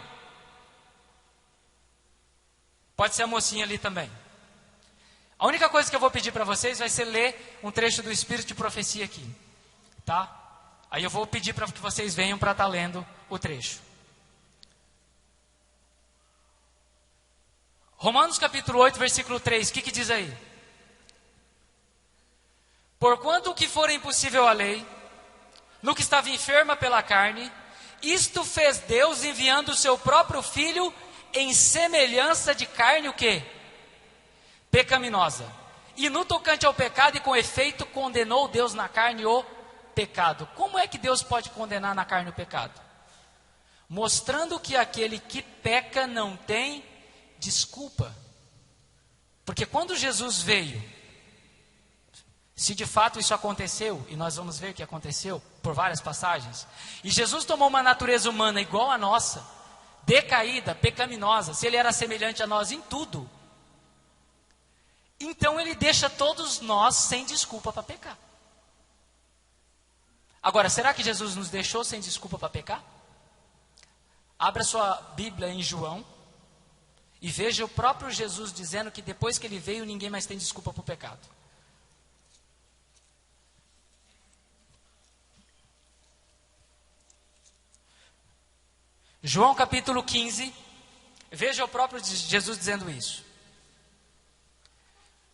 Pode ser a mocinha ali também. A única coisa que eu vou pedir para vocês vai ser ler um trecho do Espírito de Profecia aqui. Tá? Aí eu vou pedir para que vocês venham para estar lendo o trecho. Romanos capítulo 8, versículo 3, o que diz aí? Porquanto o que for impossível à lei, no que estava enferma pela carne, isto fez Deus enviando o seu próprio Filho em semelhança de carne o quê? Pecaminosa. E no tocante ao pecado e com efeito condenou Deus na carne o pecado. Como é que Deus pode condenar na carne o pecado? Mostrando que aquele que peca não tem desculpa. Porque quando Jesus veio, se de fato isso aconteceu, e nós vamos ver que aconteceu por várias passagens, e Jesus tomou uma natureza humana igual a nossa, decaída, pecaminosa, se ele era semelhante a nós em tudo, então ele deixa todos nós sem desculpa para pecar. Agora, será que Jesus nos deixou sem desculpa para pecar? Abra sua Bíblia em João e veja o próprio Jesus dizendo que depois que ele veio, ninguém mais tem desculpa para o pecado. João capítulo 15, veja o próprio Jesus dizendo isso.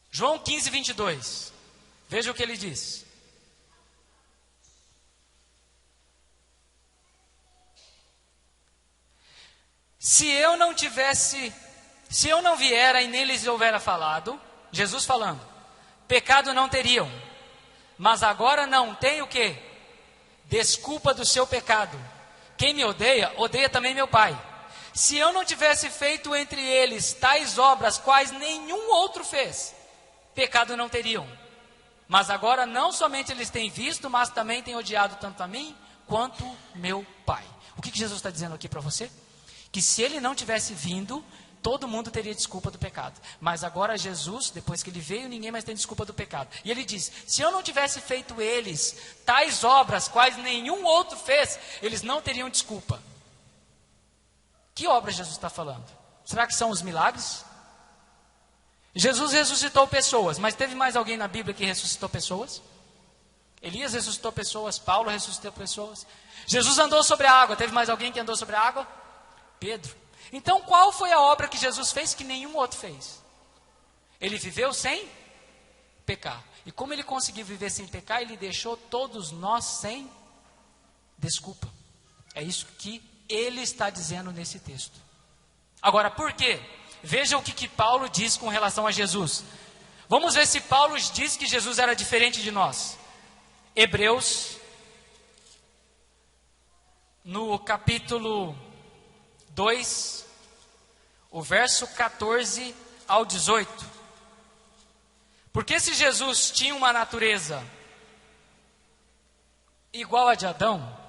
João 15, 22, veja o que ele diz. Se eu não viera e nem lhes houvera falado, Jesus falando, pecado não teriam, mas agora não tem o quê? Desculpa do seu pecado. Quem me odeia, odeia também meu Pai. Se eu não tivesse feito entre eles tais obras, quais nenhum outro fez, pecado não teriam. Mas agora não somente eles têm visto, mas também têm odiado tanto a mim, quanto meu Pai. O que Jesus está dizendo aqui para você? Que se ele não tivesse vindo, todo mundo teria desculpa do pecado. Mas agora Jesus, depois que ele veio, ninguém mais tem desculpa do pecado. E ele diz, se eu não tivesse feito eles tais obras, quais nenhum outro fez, eles não teriam desculpa. Que obras Jesus está falando? Será que são os milagres? Jesus ressuscitou pessoas, mas teve mais alguém na Bíblia que ressuscitou pessoas? Elias ressuscitou pessoas, Paulo ressuscitou pessoas. Jesus andou sobre a água, teve mais alguém que andou sobre a água? Pedro. Então qual foi a obra que Jesus fez que nenhum outro fez? Ele viveu sem pecar. E como ele conseguiu viver sem pecar, ele deixou todos nós sem desculpa. É isso que ele está dizendo nesse texto. Agora, por quê? Veja o que Paulo diz com relação a Jesus. Vamos ver se Paulo diz que Jesus era diferente de nós. Hebreus, no capítulo 2, o verso 14 ao 18. Porque se Jesus tinha uma natureza igual a de Adão,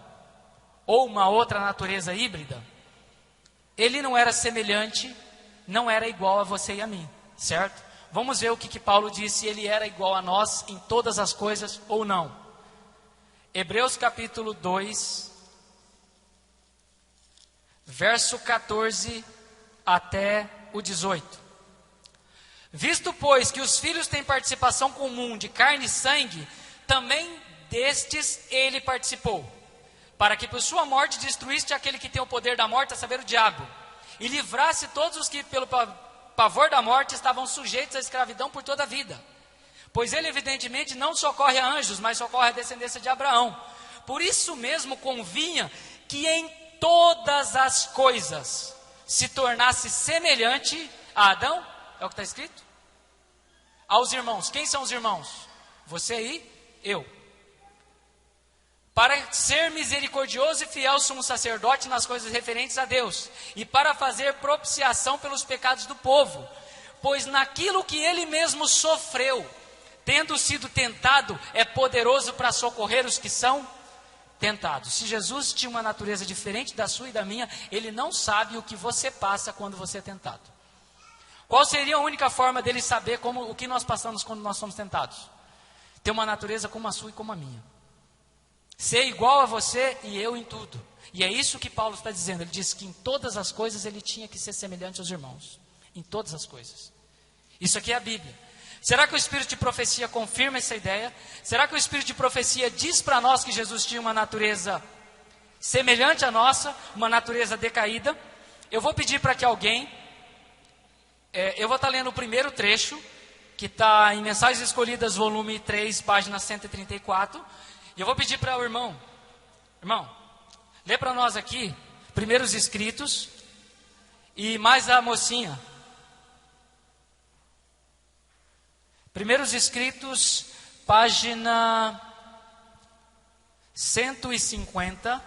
ou uma outra natureza híbrida, ele não era semelhante, não era igual a você e a mim, certo? Vamos ver o que Paulo disse, se ele era igual a nós em todas as coisas ou não. Hebreus capítulo 2, verso 14 até o 18. Visto, pois, que os filhos têm participação comum de carne e sangue, também destes ele participou, para que por sua morte destruísse aquele que tem o poder da morte, a saber, o diabo, e livrasse todos os que pelo pavor da morte estavam sujeitos à escravidão por toda a vida. Pois ele evidentemente não socorre a anjos, mas socorre a descendência de Abraão. Por isso mesmo convinha que em todas as coisas se tornasse semelhante a Adão, é o que está escrito? Aos irmãos. Quem são os irmãos? Você e eu. Para ser misericordioso e fiel sumo sacerdote nas coisas referentes a Deus, e para fazer propiciação pelos pecados do povo, pois naquilo que ele mesmo sofreu, tendo sido tentado, é poderoso para socorrer os que são tentados. Se Jesus tinha uma natureza diferente da sua e da minha, ele não sabe o que você passa quando você é tentado. Qual seria a única forma dele saber o que nós passamos quando nós somos tentados? Ter uma natureza como a sua e como a minha. Ser igual a você e eu em tudo. E é isso que Paulo está dizendo. Ele diz que em todas as coisas ele tinha que ser semelhante aos irmãos. Em todas as coisas. Isso aqui é a Bíblia. Será que o Espírito de profecia confirma essa ideia? Será que o Espírito de profecia diz para nós que Jesus tinha uma natureza semelhante à nossa, uma natureza decaída? Eu vou pedir para que alguém, eu vou estar lendo o primeiro trecho, que está em Mensagens Escolhidas, volume 3, página 134, e eu vou pedir para o irmão, lê para nós aqui, primeiros escritos, e mais a mocinha. Primeiros escritos, página 150.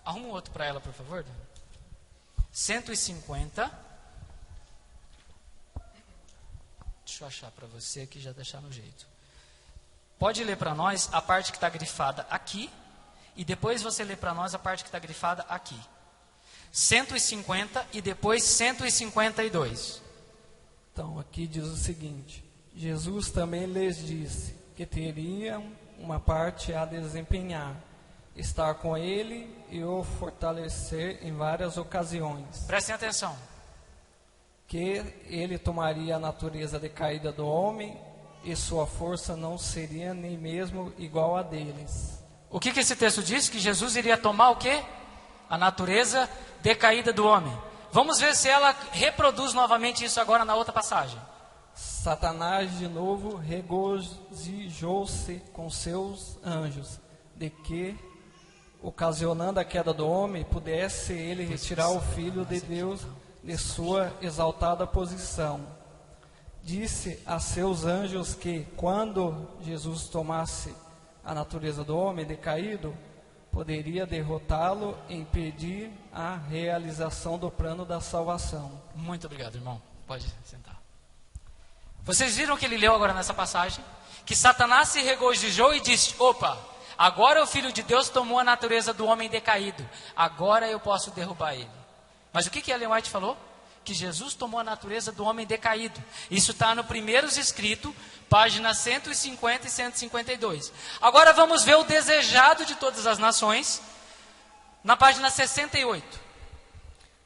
Arruma um outro para ela, por favor. 150. Deixa eu achar para você aqui, já deixar no jeito. Pode ler para nós a parte que está grifada aqui, e depois você lê para nós a parte que está grifada aqui. 150 e depois 152. Então, aqui diz o seguinte: Jesus também lhes disse que teriam uma parte a desempenhar, estar com ele e o fortalecer em várias ocasiões. Prestem atenção. Que ele tomaria a natureza decaída do homem e sua força não seria nem mesmo igual a deles. O que esse texto diz? Que Jesus iria tomar o quê? A natureza decaída do homem. Vamos ver se ela reproduz novamente isso agora na outra passagem. Satanás de novo regozijou-se com seus anjos, de que, ocasionando a queda do homem, pudesse ele retirar o Filho de Deus de sua exaltada posição. Disse a seus anjos que, quando Jesus tomasse a natureza do homem decaído, poderia derrotá-lo e impedir a realização do plano da salvação. Muito obrigado, irmão. Pode sentar. Vocês viram que ele leu agora nessa passagem? Que Satanás se regozijou e disse: opa, agora o Filho de Deus tomou a natureza do homem decaído. Agora eu posso derrubar ele. Mas o que Ellen White falou? Que Jesus tomou a natureza do homem decaído. Isso está no Primeiros Escritos, páginas 150 e 152. Agora vamos ver o desejado de todas as nações, na página 68.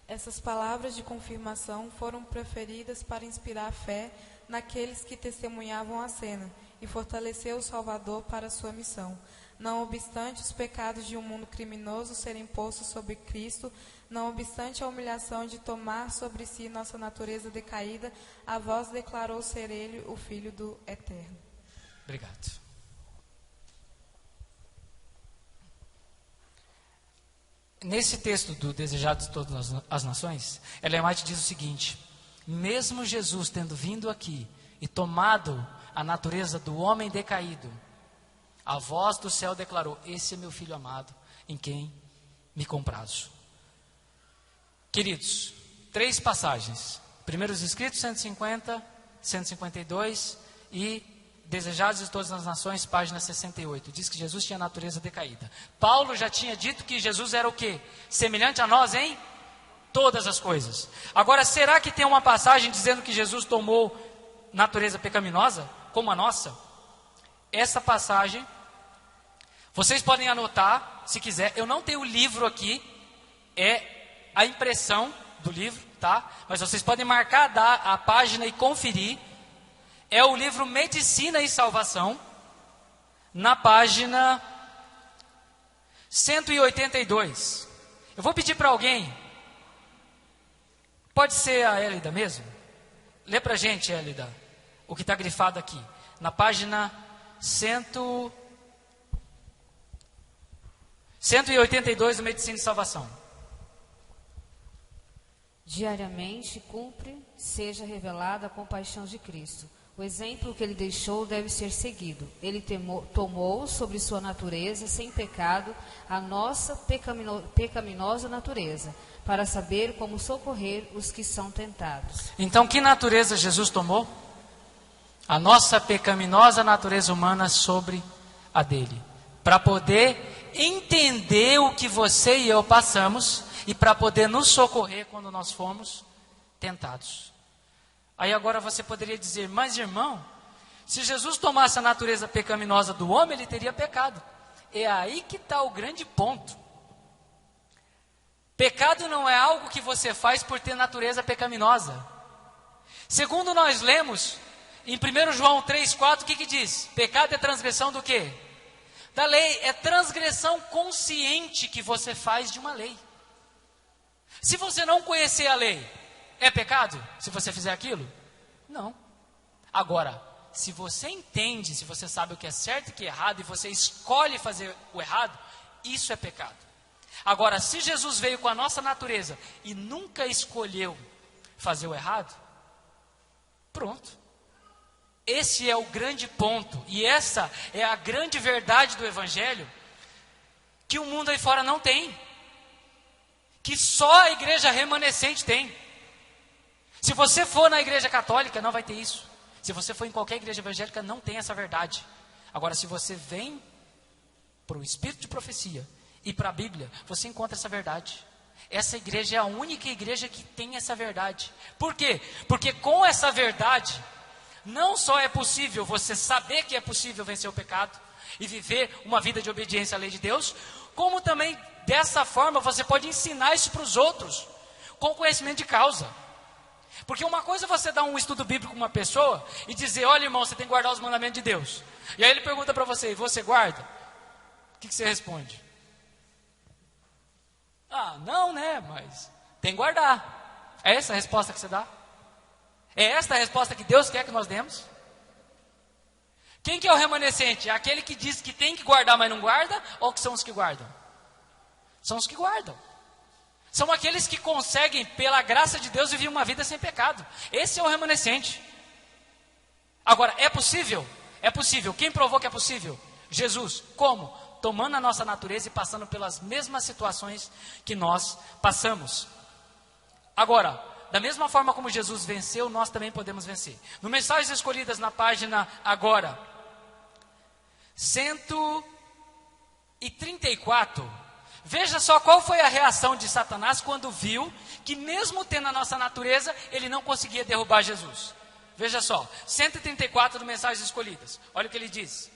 Essas palavras de confirmação foram preferidas para inspirar fé naqueles que testemunhavam a cena e fortalecer o Salvador para a sua missão. Não obstante os pecados de um mundo criminoso serem postos sobre Cristo, não obstante a humilhação de tomar sobre si nossa natureza decaída, a voz declarou ser ele o Filho do Eterno. Obrigado. Nesse texto do Desejado de Todas as Nações, Ellen White diz o seguinte: mesmo Jesus tendo vindo aqui e tomado a natureza do homem decaído, a voz do céu declarou: esse é meu filho amado, em quem me comprazo. Queridos, 3 passagens. Primeiros Escritos, 150, 152 e Desejados de Todas as Nações, página 68. Diz que Jesus tinha natureza decaída. Paulo já tinha dito que Jesus era o quê? Semelhante a nós em todas as coisas. Agora, será que tem uma passagem dizendo que Jesus tomou natureza pecaminosa, como a nossa? Essa passagem, vocês podem anotar, se quiser. Eu não tenho o livro aqui, é a impressão do livro, tá? Mas vocês podem marcar a página e conferir. É o livro Medicina e Salvação, na página 182. Eu vou pedir para alguém, pode ser a Élida mesmo? Lê para a gente, Élida, o que está grifado aqui, na página 182 do Medicina e Salvação. Diariamente cumpre, seja revelada a compaixão de Cristo. O exemplo que ele deixou deve ser seguido. Ele tomou sobre sua natureza, sem pecado, a nossa pecaminosa natureza, para saber como socorrer os que são tentados. Então, que natureza Jesus tomou? A nossa pecaminosa natureza humana sobre a dele. Para poder entender o que você e eu passamos e para poder nos socorrer quando nós fomos tentados. Aí agora você poderia dizer, mas irmão, se Jesus tomasse a natureza pecaminosa do homem, ele teria pecado. É aí que está o grande ponto. Pecado não é algo que você faz por ter natureza pecaminosa. Segundo nós lemos, em 1 João 3,4, o que diz? Pecado é transgressão do quê? Da lei. É transgressão consciente que você faz de uma lei. Se você não conhecer a lei, é pecado se você fizer aquilo? Não. Agora, se você entende, se você sabe o que é certo e o que é errado, e você escolhe fazer o errado, isso é pecado. Agora, se Jesus veio com a nossa natureza e nunca escolheu fazer o errado, pronto. Esse é o grande ponto, e essa é a grande verdade do Evangelho, que o mundo aí fora não tem, que só a igreja remanescente tem. Se você for na igreja católica, não vai ter isso. Se você for em qualquer igreja evangélica, não tem essa verdade. Agora, se você vem para o Espírito de Profecia e para a Bíblia, você encontra essa verdade. Essa igreja é a única igreja que tem essa verdade. Por quê? Porque com essa verdade, não só é possível você saber que é possível vencer o pecado e viver uma vida de obediência à lei de Deus, como também dessa forma você pode ensinar isso para os outros, com conhecimento de causa. Porque uma coisa é você dar um estudo bíblico com uma pessoa e dizer, olha irmão, você tem que guardar os mandamentos de Deus. E aí ele pergunta para você, e você guarda? O que você responde? Ah, não, né, mas tem que guardar. É essa a resposta que você dá? É esta a resposta que Deus quer que nós demos? Quem que é o remanescente? É aquele que diz que tem que guardar, mas não guarda? Ou que são os que guardam? São os que guardam. São aqueles que conseguem, pela graça de Deus, viver uma vida sem pecado. Esse é o remanescente. Agora, é possível? É possível. Quem provou que é possível? Jesus. Como? Tomando a nossa natureza e passando pelas mesmas situações que nós passamos. Agora, da mesma forma como Jesus venceu, nós também podemos vencer. No Mensagens Escolhidas, na página agora 134, veja só qual foi a reação de Satanás quando viu que mesmo tendo a nossa natureza, ele não conseguia derrubar Jesus. Veja só, 134 do Mensagens Escolhidas. Olha o que ele diz.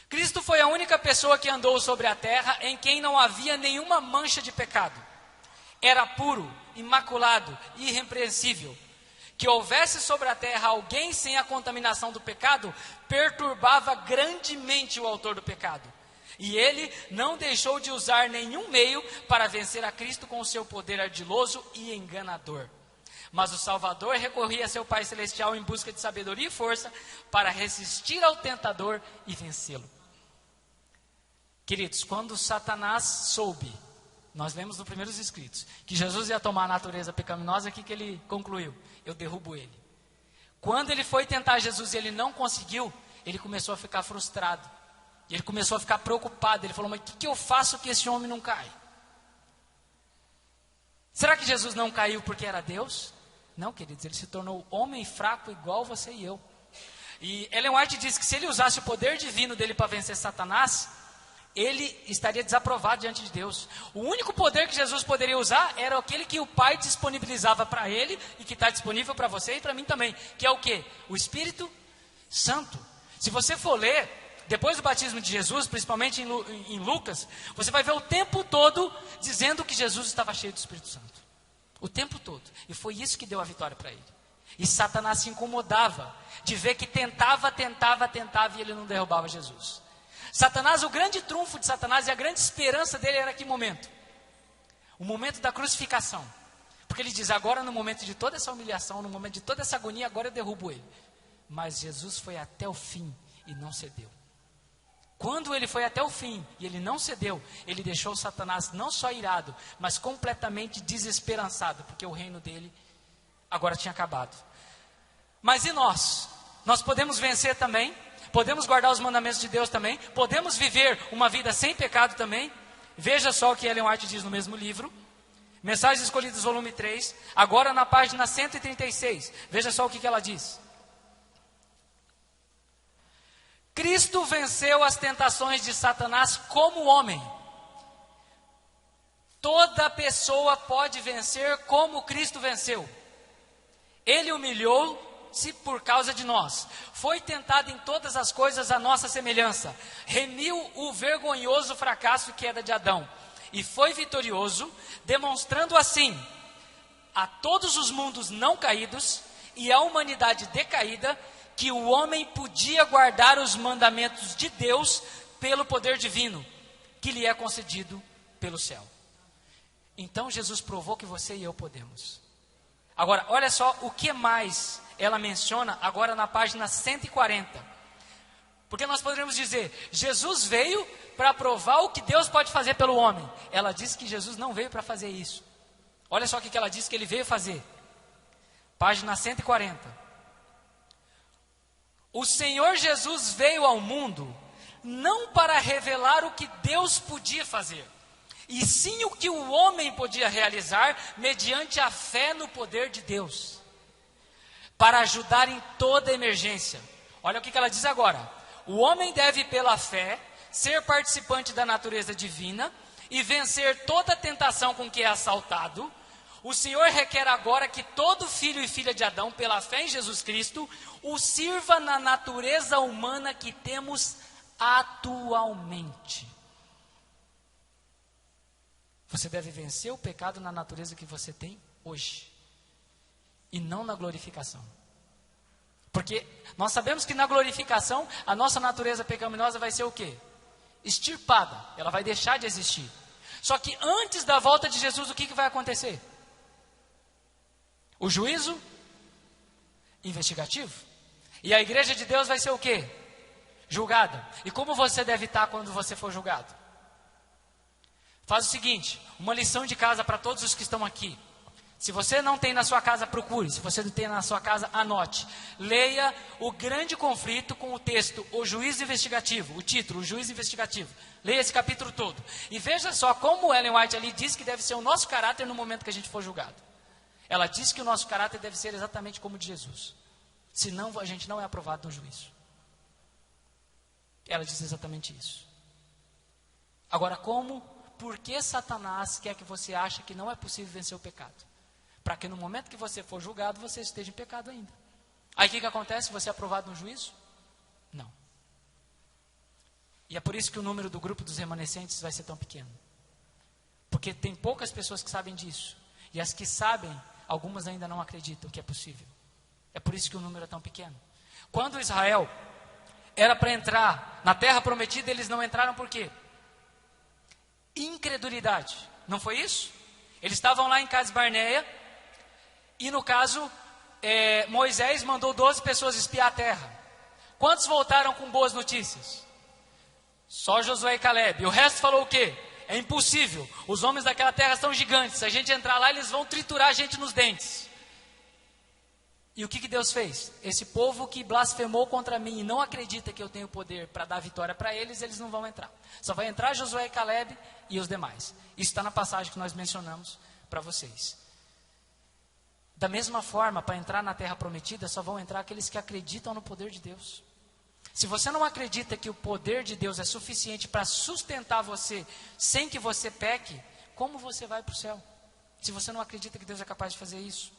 Cristo foi a única pessoa que andou sobre a terra em quem não havia nenhuma mancha de pecado. Era puro, imaculado e irrepreensível. Que houvesse sobre a terra alguém sem a contaminação do pecado, perturbava grandemente o autor do pecado. E ele não deixou de usar nenhum meio para vencer a Cristo com o seu poder ardiloso e enganador. Mas o Salvador recorria a seu Pai Celestial em busca de sabedoria e força para resistir ao tentador e vencê-lo. Queridos, quando Satanás soube, nós lemos nos primeiros escritos, que Jesus ia tomar a natureza pecaminosa, o que ele concluiu? Eu derrubo ele. Quando ele foi tentar Jesus e ele não conseguiu, ele começou a ficar frustrado. Ele começou a ficar preocupado. Ele falou, mas o que eu faço que esse homem não cai? Será que Jesus não caiu porque era Deus? Não, queridos, ele se tornou homem fraco igual você e eu. E Ellen White diz que se ele usasse o poder divino dele para vencer Satanás, ele estaria desaprovado diante de Deus. O único poder que Jesus poderia usar era aquele que o Pai disponibilizava para ele e que está disponível para você e para mim também, que é o quê? O Espírito Santo. Se você for ler, depois do batismo de Jesus, principalmente em Lucas, você vai ver o tempo todo dizendo que Jesus estava cheio do Espírito Santo. O tempo todo. E foi isso que deu a vitória para ele. E Satanás se incomodava de ver que tentava e ele não derrubava Jesus. Satanás, o grande trunfo de Satanás e a grande esperança dele era que momento? O momento da crucificação. Porque ele diz, agora no momento de toda essa humilhação, no momento de toda essa agonia, agora eu derrubo ele. Mas Jesus foi até o fim e não cedeu. Quando ele foi até o fim e ele não cedeu, ele deixou Satanás não só irado, mas completamente desesperançado, porque o reino dele agora tinha acabado. Mas e nós? Nós podemos vencer também? Podemos guardar os mandamentos de Deus também? Podemos viver uma vida sem pecado também? Veja só o que Ellen White diz no mesmo livro. Mensagens Escolhidas, volume 3, agora na página 136. Veja só o que ela diz. Cristo venceu as tentações de Satanás como homem. Toda pessoa pode vencer como Cristo venceu. Ele humilhou-se por causa de nós. Foi tentado em todas as coisas à nossa semelhança. Remiu o vergonhoso fracasso e queda de Adão. E foi vitorioso, demonstrando assim a todos os mundos não caídos e à humanidade decaída que o homem podia guardar os mandamentos de Deus pelo poder divino, que lhe é concedido pelo céu. Então Jesus provou que você e eu podemos. Agora, olha só o que mais ela menciona agora na página 140. Porque nós poderíamos dizer, Jesus veio para provar o que Deus pode fazer pelo homem. Ela diz que Jesus não veio para fazer isso. Olha só o que ela diz que ele veio fazer. Página 140. O Senhor Jesus veio ao mundo não para revelar o que Deus podia fazer, e sim o que o homem podia realizar mediante a fé no poder de Deus, para ajudar em toda emergência. Olha o que ela diz agora. O homem deve, pela fé, ser participante da natureza divina e vencer toda tentação com que é assaltado. O Senhor requer agora que todo filho e filha de Adão, pela fé em Jesus Cristo, o sirva na natureza humana que temos atualmente. Você deve vencer o pecado na natureza que você tem hoje, e não na glorificação. Porque nós sabemos que na glorificação, a nossa natureza pecaminosa vai ser o quê? Extirpada, ela vai deixar de existir. Só que antes da volta de Jesus, o que vai acontecer? O juízo investigativo. E a igreja de Deus vai ser o quê? Julgada. E como você deve estar quando você for julgado? Faz o seguinte, uma lição de casa para todos os que estão aqui. Se você não tem na sua casa, procure. Se você não tem na sua casa, anote. Leia o grande conflito com o texto, o juízo investigativo. O título, o juízo investigativo. Leia esse capítulo todo. E veja só como Ellen White ali diz que deve ser o nosso caráter no momento que a gente for julgado. Ela diz que o nosso caráter deve ser exatamente como o de Jesus. Senão a gente não é aprovado no juízo. Ela diz exatamente isso. Agora, por que Satanás quer que você ache que não é possível vencer o pecado? Para que no momento que você for julgado, você esteja em pecado ainda. Aí o que acontece? Você é aprovado no juízo? Não. E é por isso que o número do grupo dos remanescentes vai ser tão pequeno. Porque tem poucas pessoas que sabem disso. E as que sabem, algumas ainda não acreditam que é possível. É por isso que o número é tão pequeno. Quando Israel era para entrar na terra prometida, eles não entraram por quê? Incredulidade. Não foi isso? Eles estavam lá em Cades Barneia e no caso, Moisés mandou 12 pessoas espiar a terra. Quantos voltaram com boas notícias? Só Josué e Caleb. E o resto falou o quê? É impossível. Os homens daquela terra são gigantes. Se a gente entrar lá, eles vão triturar a gente nos dentes. E o que Deus fez? Esse povo que blasfemou contra mim e não acredita que eu tenho poder para dar vitória para eles, eles não vão entrar. Só vai entrar Josué e Caleb e os demais. Isso está na passagem que nós mencionamos para vocês. Da mesma forma, para entrar na terra prometida, só vão entrar aqueles que acreditam no poder de Deus. Se você não acredita que o poder de Deus é suficiente para sustentar você sem que você peque, como você vai para o céu? Se você não acredita que Deus é capaz de fazer isso.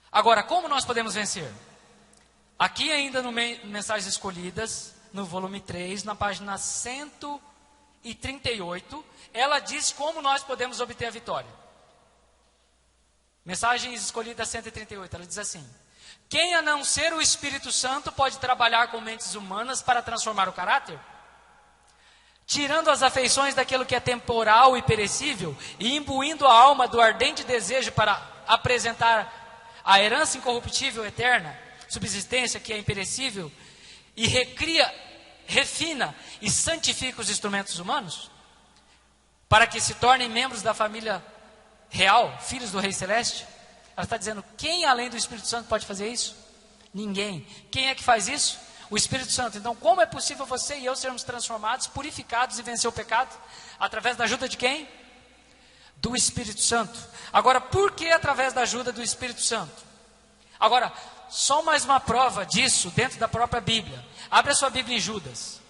Agora, como nós podemos vencer? Aqui ainda no Mensagens Escolhidas, no volume 3, na página 138, ela diz como nós podemos obter a vitória. Mensagens Escolhidas 138, ela diz assim: quem a não ser o Espírito Santo pode trabalhar com mentes humanas para transformar o caráter? Tirando as afeições daquilo que é temporal e perecível e imbuindo a alma do ardente desejo para apresentar a herança incorruptível eterna, subsistência, que é imperecível, e recria, refina e santifica os instrumentos humanos, para que se tornem membros da família real, filhos do Rei Celeste. Ela está dizendo, quem além do Espírito Santo pode fazer isso? Ninguém. Quem é que faz isso? O Espírito Santo. Então, como é possível você e eu sermos transformados, purificados e vencer o pecado? Através da ajuda de quem? Do Espírito Santo. Agora, por que através da ajuda do Espírito Santo? Agora, só mais uma prova disso dentro da própria Bíblia. Abre a sua Bíblia em Judas.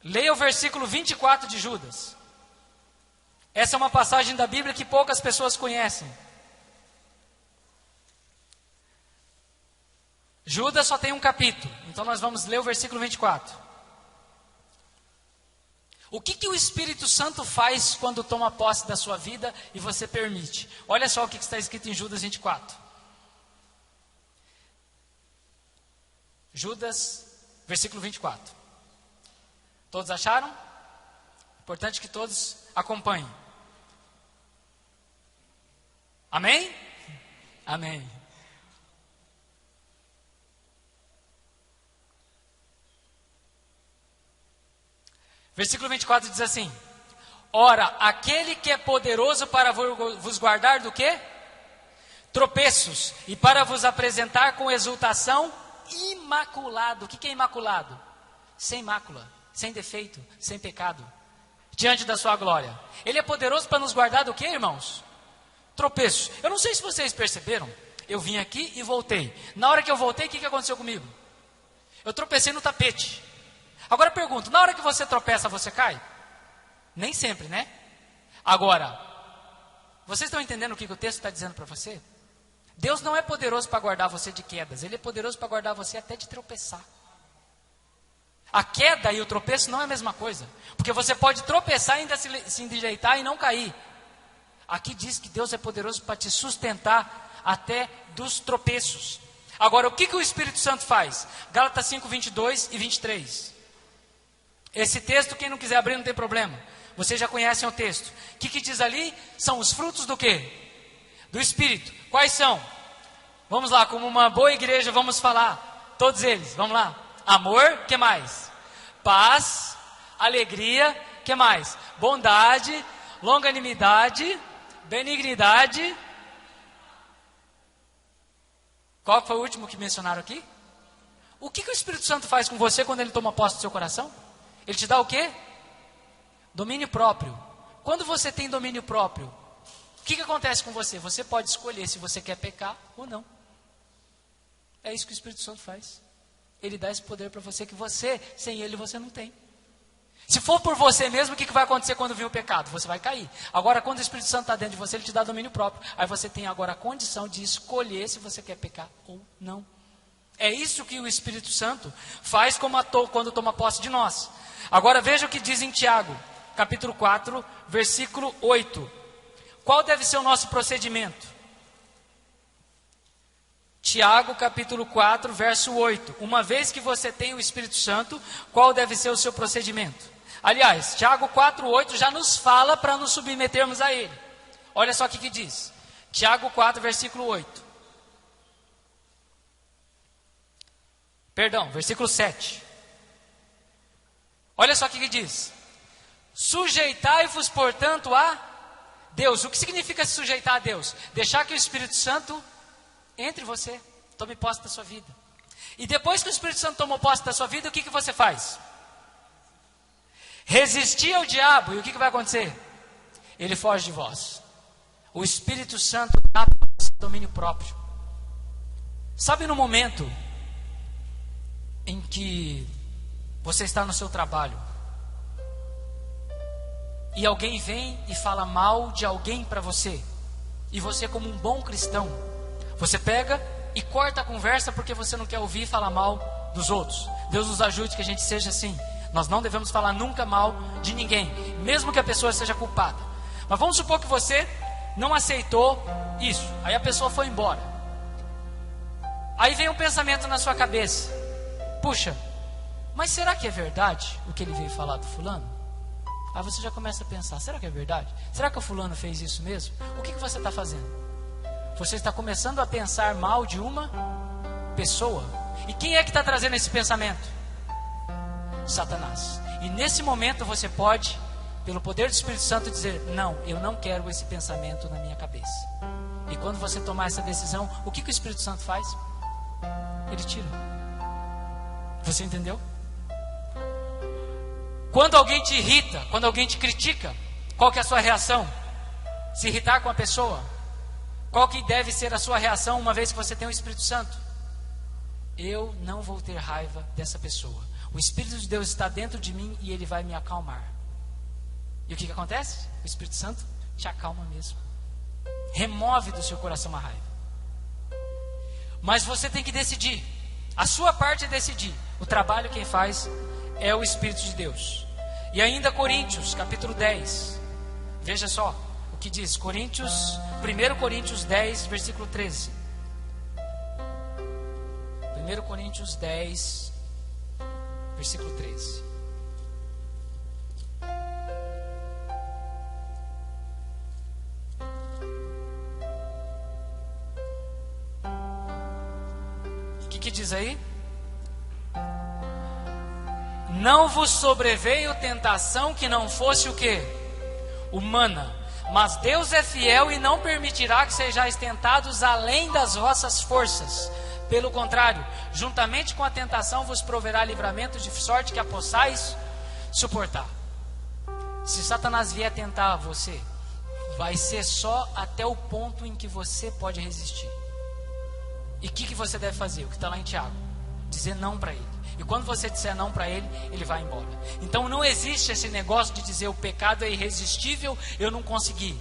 Leia o versículo 24 de Judas. Essa é uma passagem da Bíblia que poucas pessoas conhecem. Judas só tem um capítulo, então nós vamos ler o versículo 24. O que o Espírito Santo faz quando toma posse da sua vida e você permite? Olha só o que está escrito em Judas 24. Judas, versículo 24. Todos acharam? Importante que todos acompanhem. Amém? Amém. Versículo 24 diz assim: ora, aquele que é poderoso para vos guardar do quê? Tropeços, e para vos apresentar com exultação imaculado. O que é imaculado? Sem mácula, sem defeito, sem pecado, diante da sua glória. Ele é poderoso para nos guardar do quê, irmãos? Tropeços. Eu não sei se vocês perceberam, eu vim aqui e voltei. Na hora que eu voltei, o que aconteceu comigo? Eu tropecei no tapete. Agora eu pergunto, na hora que você tropeça, você cai? Nem sempre, né? Agora, vocês estão entendendo o que o texto está dizendo para você? Deus não é poderoso para guardar você de quedas, Ele é poderoso para guardar você até de tropeçar. A queda e o tropeço não é a mesma coisa, porque você pode tropeçar e ainda se endireitar e não cair. Aqui diz que Deus é poderoso para te sustentar até dos tropeços. Agora, o que o Espírito Santo faz? Gálatas 5, 22 e 23. Esse texto, quem não quiser abrir, não tem problema. Vocês já conhecem o texto. O que diz ali? São os frutos do quê? Do Espírito. Quais são? Vamos lá, como uma boa igreja, vamos falar. Todos eles, vamos lá. Amor, que mais? Paz, alegria, que mais? Bondade, longanimidade, benignidade. Qual foi o último que mencionaram aqui? O que o Espírito Santo faz com você quando ele toma posse do seu coração? Ele te dá o quê? Domínio próprio. Quando você tem domínio próprio, o que acontece com você? Você pode escolher se você quer pecar ou não. É isso que o Espírito Santo faz. Ele dá esse poder para você que você, sem ele, você não tem. Se for por você mesmo, o que vai acontecer quando vir o pecado? Você vai cair. Agora, quando o Espírito Santo está dentro de você, ele te dá domínio próprio. Aí você tem agora a condição de escolher se você quer pecar ou não. É isso que o Espírito Santo faz quando toma posse de nós. Agora veja o que diz em Tiago, capítulo 4, versículo 8. Qual deve ser o nosso procedimento? Tiago, capítulo 4, verso 8. Uma vez que você tem o Espírito Santo, qual deve ser o seu procedimento? Aliás, Tiago 4, 8 já nos fala para nos submetermos a ele. Olha só o que diz. Tiago 4, versículo 8. Perdão, versículo 7. Olha só o que diz. Sujeitai-vos, portanto, a Deus. O que significa se sujeitar a Deus? Deixar que o Espírito Santo entre em você, tome posse da sua vida. E depois que o Espírito Santo tomou posse da sua vida, o que você faz? Resistir ao diabo. E o que vai acontecer? Ele foge de vós. O Espírito Santo dá para você domínio próprio. Sabe no momento em que você está no seu trabalho e alguém vem e fala mal de alguém para você, e você, como um bom cristão, você pega e corta a conversa porque você não quer ouvir falar mal dos outros. Deus nos ajude que a gente seja assim. Nós não devemos falar nunca mal de ninguém, mesmo que a pessoa seja culpada. Mas vamos supor que você não aceitou isso, aí a pessoa foi embora. Aí vem um pensamento na sua cabeça: puxa, mas será que é verdade o que ele veio falar do fulano? Aí você já começa a pensar: será que é verdade? Será que o fulano fez isso mesmo? O que você está fazendo? Você está começando a pensar mal de uma pessoa. E quem é que está trazendo esse pensamento? Satanás. E nesse momento você pode, pelo poder do Espírito Santo, dizer: não, eu não quero esse pensamento na minha cabeça. E quando você tomar essa decisão, o que o Espírito Santo faz? Ele tira. Você entendeu? Quando alguém te irrita, quando alguém te critica, qual que é a sua reação? Se irritar com a pessoa? Qual que deve ser a sua reação uma vez que você tem o Espírito Santo? Eu não vou ter raiva dessa pessoa. O Espírito de Deus está dentro de mim e ele vai me acalmar. E o que acontece? O Espírito Santo te acalma mesmo. Remove do seu coração a raiva. Mas você tem que decidir. A sua parte é decidir. O trabalho quem faz é o Espírito de Deus. E ainda Coríntios, capítulo 10. Veja só o que diz. 1 Coríntios 10, versículo 13. 1 Coríntios 10, versículo 13. O que diz aí? Não vos sobreveio tentação que não fosse o quê? Humana. Mas Deus é fiel e não permitirá que sejais tentados além das vossas forças. Pelo contrário, juntamente com a tentação vos proverá livramento, de sorte que a possais suportar. Se Satanás vier tentar você, vai ser só até o ponto em que você pode resistir. E o que você deve fazer? O que está lá em Tiago: dizer não para ele. E quando você disser não para ele, ele vai embora. Então não existe esse negócio de dizer o pecado é irresistível, eu não consegui.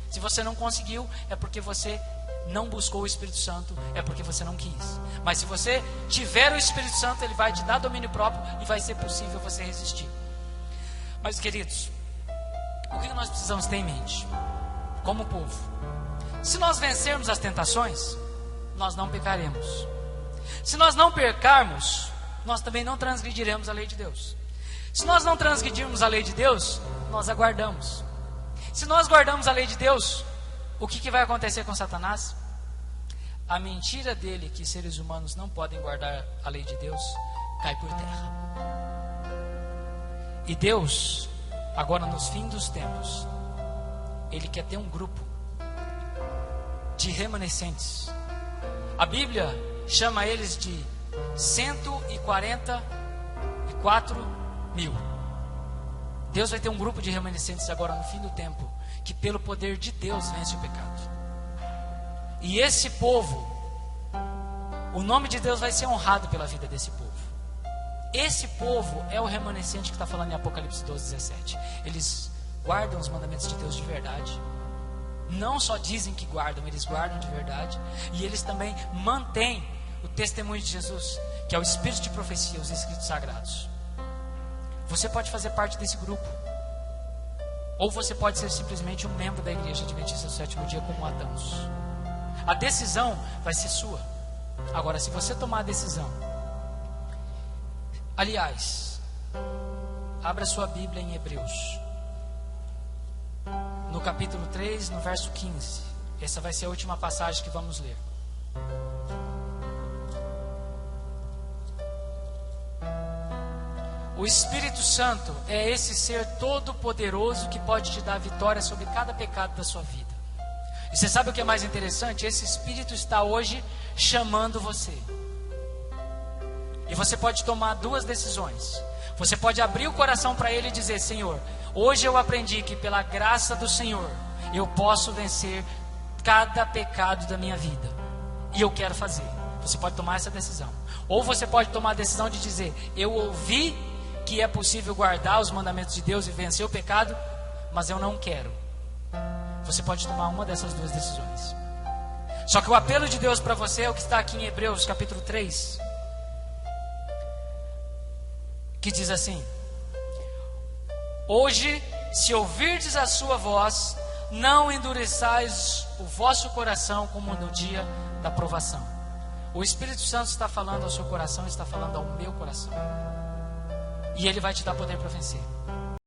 Se você não conseguiu, é porque você não buscou o Espírito Santo, é porque você não quis. Mas se você tiver o Espírito Santo, ele vai te dar domínio próprio e vai ser possível você resistir. Mas queridos, o que nós precisamos ter em mente como povo? Se nós vencermos as tentações, nós não pecaremos. Se nós não pecarmos, nós também não transgrediremos a lei de Deus. Se nós não transgredirmos a lei de Deus, nós aguardamos. Se nós guardamos a lei de Deus, o que vai acontecer com Satanás? A mentira dele que seres humanos não podem guardar a lei de Deus cai por terra. E Deus, agora nos fins dos tempos, Ele quer ter um grupo de remanescentes. A Bíblia chama eles de 144 mil. Deus vai ter um grupo de remanescentes agora no fim do tempo, que pelo poder de Deus vence o pecado. E esse povo, o nome de Deus vai ser honrado pela vida desse povo. Esse povo é o remanescente que está falando em Apocalipse 12, 17. Eles guardam os mandamentos de Deus de verdade. Não só dizem que guardam, eles guardam de verdade. E eles também mantêm o testemunho de Jesus, que é o Espírito de profecia, os Escritos Sagrados. Você pode fazer parte desse grupo. Ou você pode ser simplesmente um membro da Igreja Adventista do Sétimo Dia, como Adãos. A decisão vai ser sua. Agora, se você tomar a decisão... Aliás, abra sua Bíblia em Hebreus. No capítulo 3, no verso 15. Essa vai ser a última passagem que vamos ler. O Espírito Santo é esse ser todo poderoso que pode te dar vitória sobre cada pecado da sua vida. E você sabe o que é mais interessante? Esse Espírito está hoje chamando você. E você pode tomar duas decisões. Você pode abrir o coração para Ele e dizer: Senhor, hoje eu aprendi que pela graça do Senhor eu posso vencer cada pecado da minha vida. E eu quero fazer. Você pode tomar essa decisão. Ou você pode tomar a decisão de dizer: eu ouvi que é possível guardar os mandamentos de Deus e vencer o pecado, mas eu não quero. Você pode tomar uma dessas duas decisões. Só que o apelo de Deus para você é o que está aqui em Hebreus capítulo 3, que diz assim: hoje, se ouvirdes a sua voz, não endureçais o vosso coração como no dia da provação. O Espírito Santo está falando ao seu coração, está falando ao meu coração. E Ele vai te dar poder para vencer.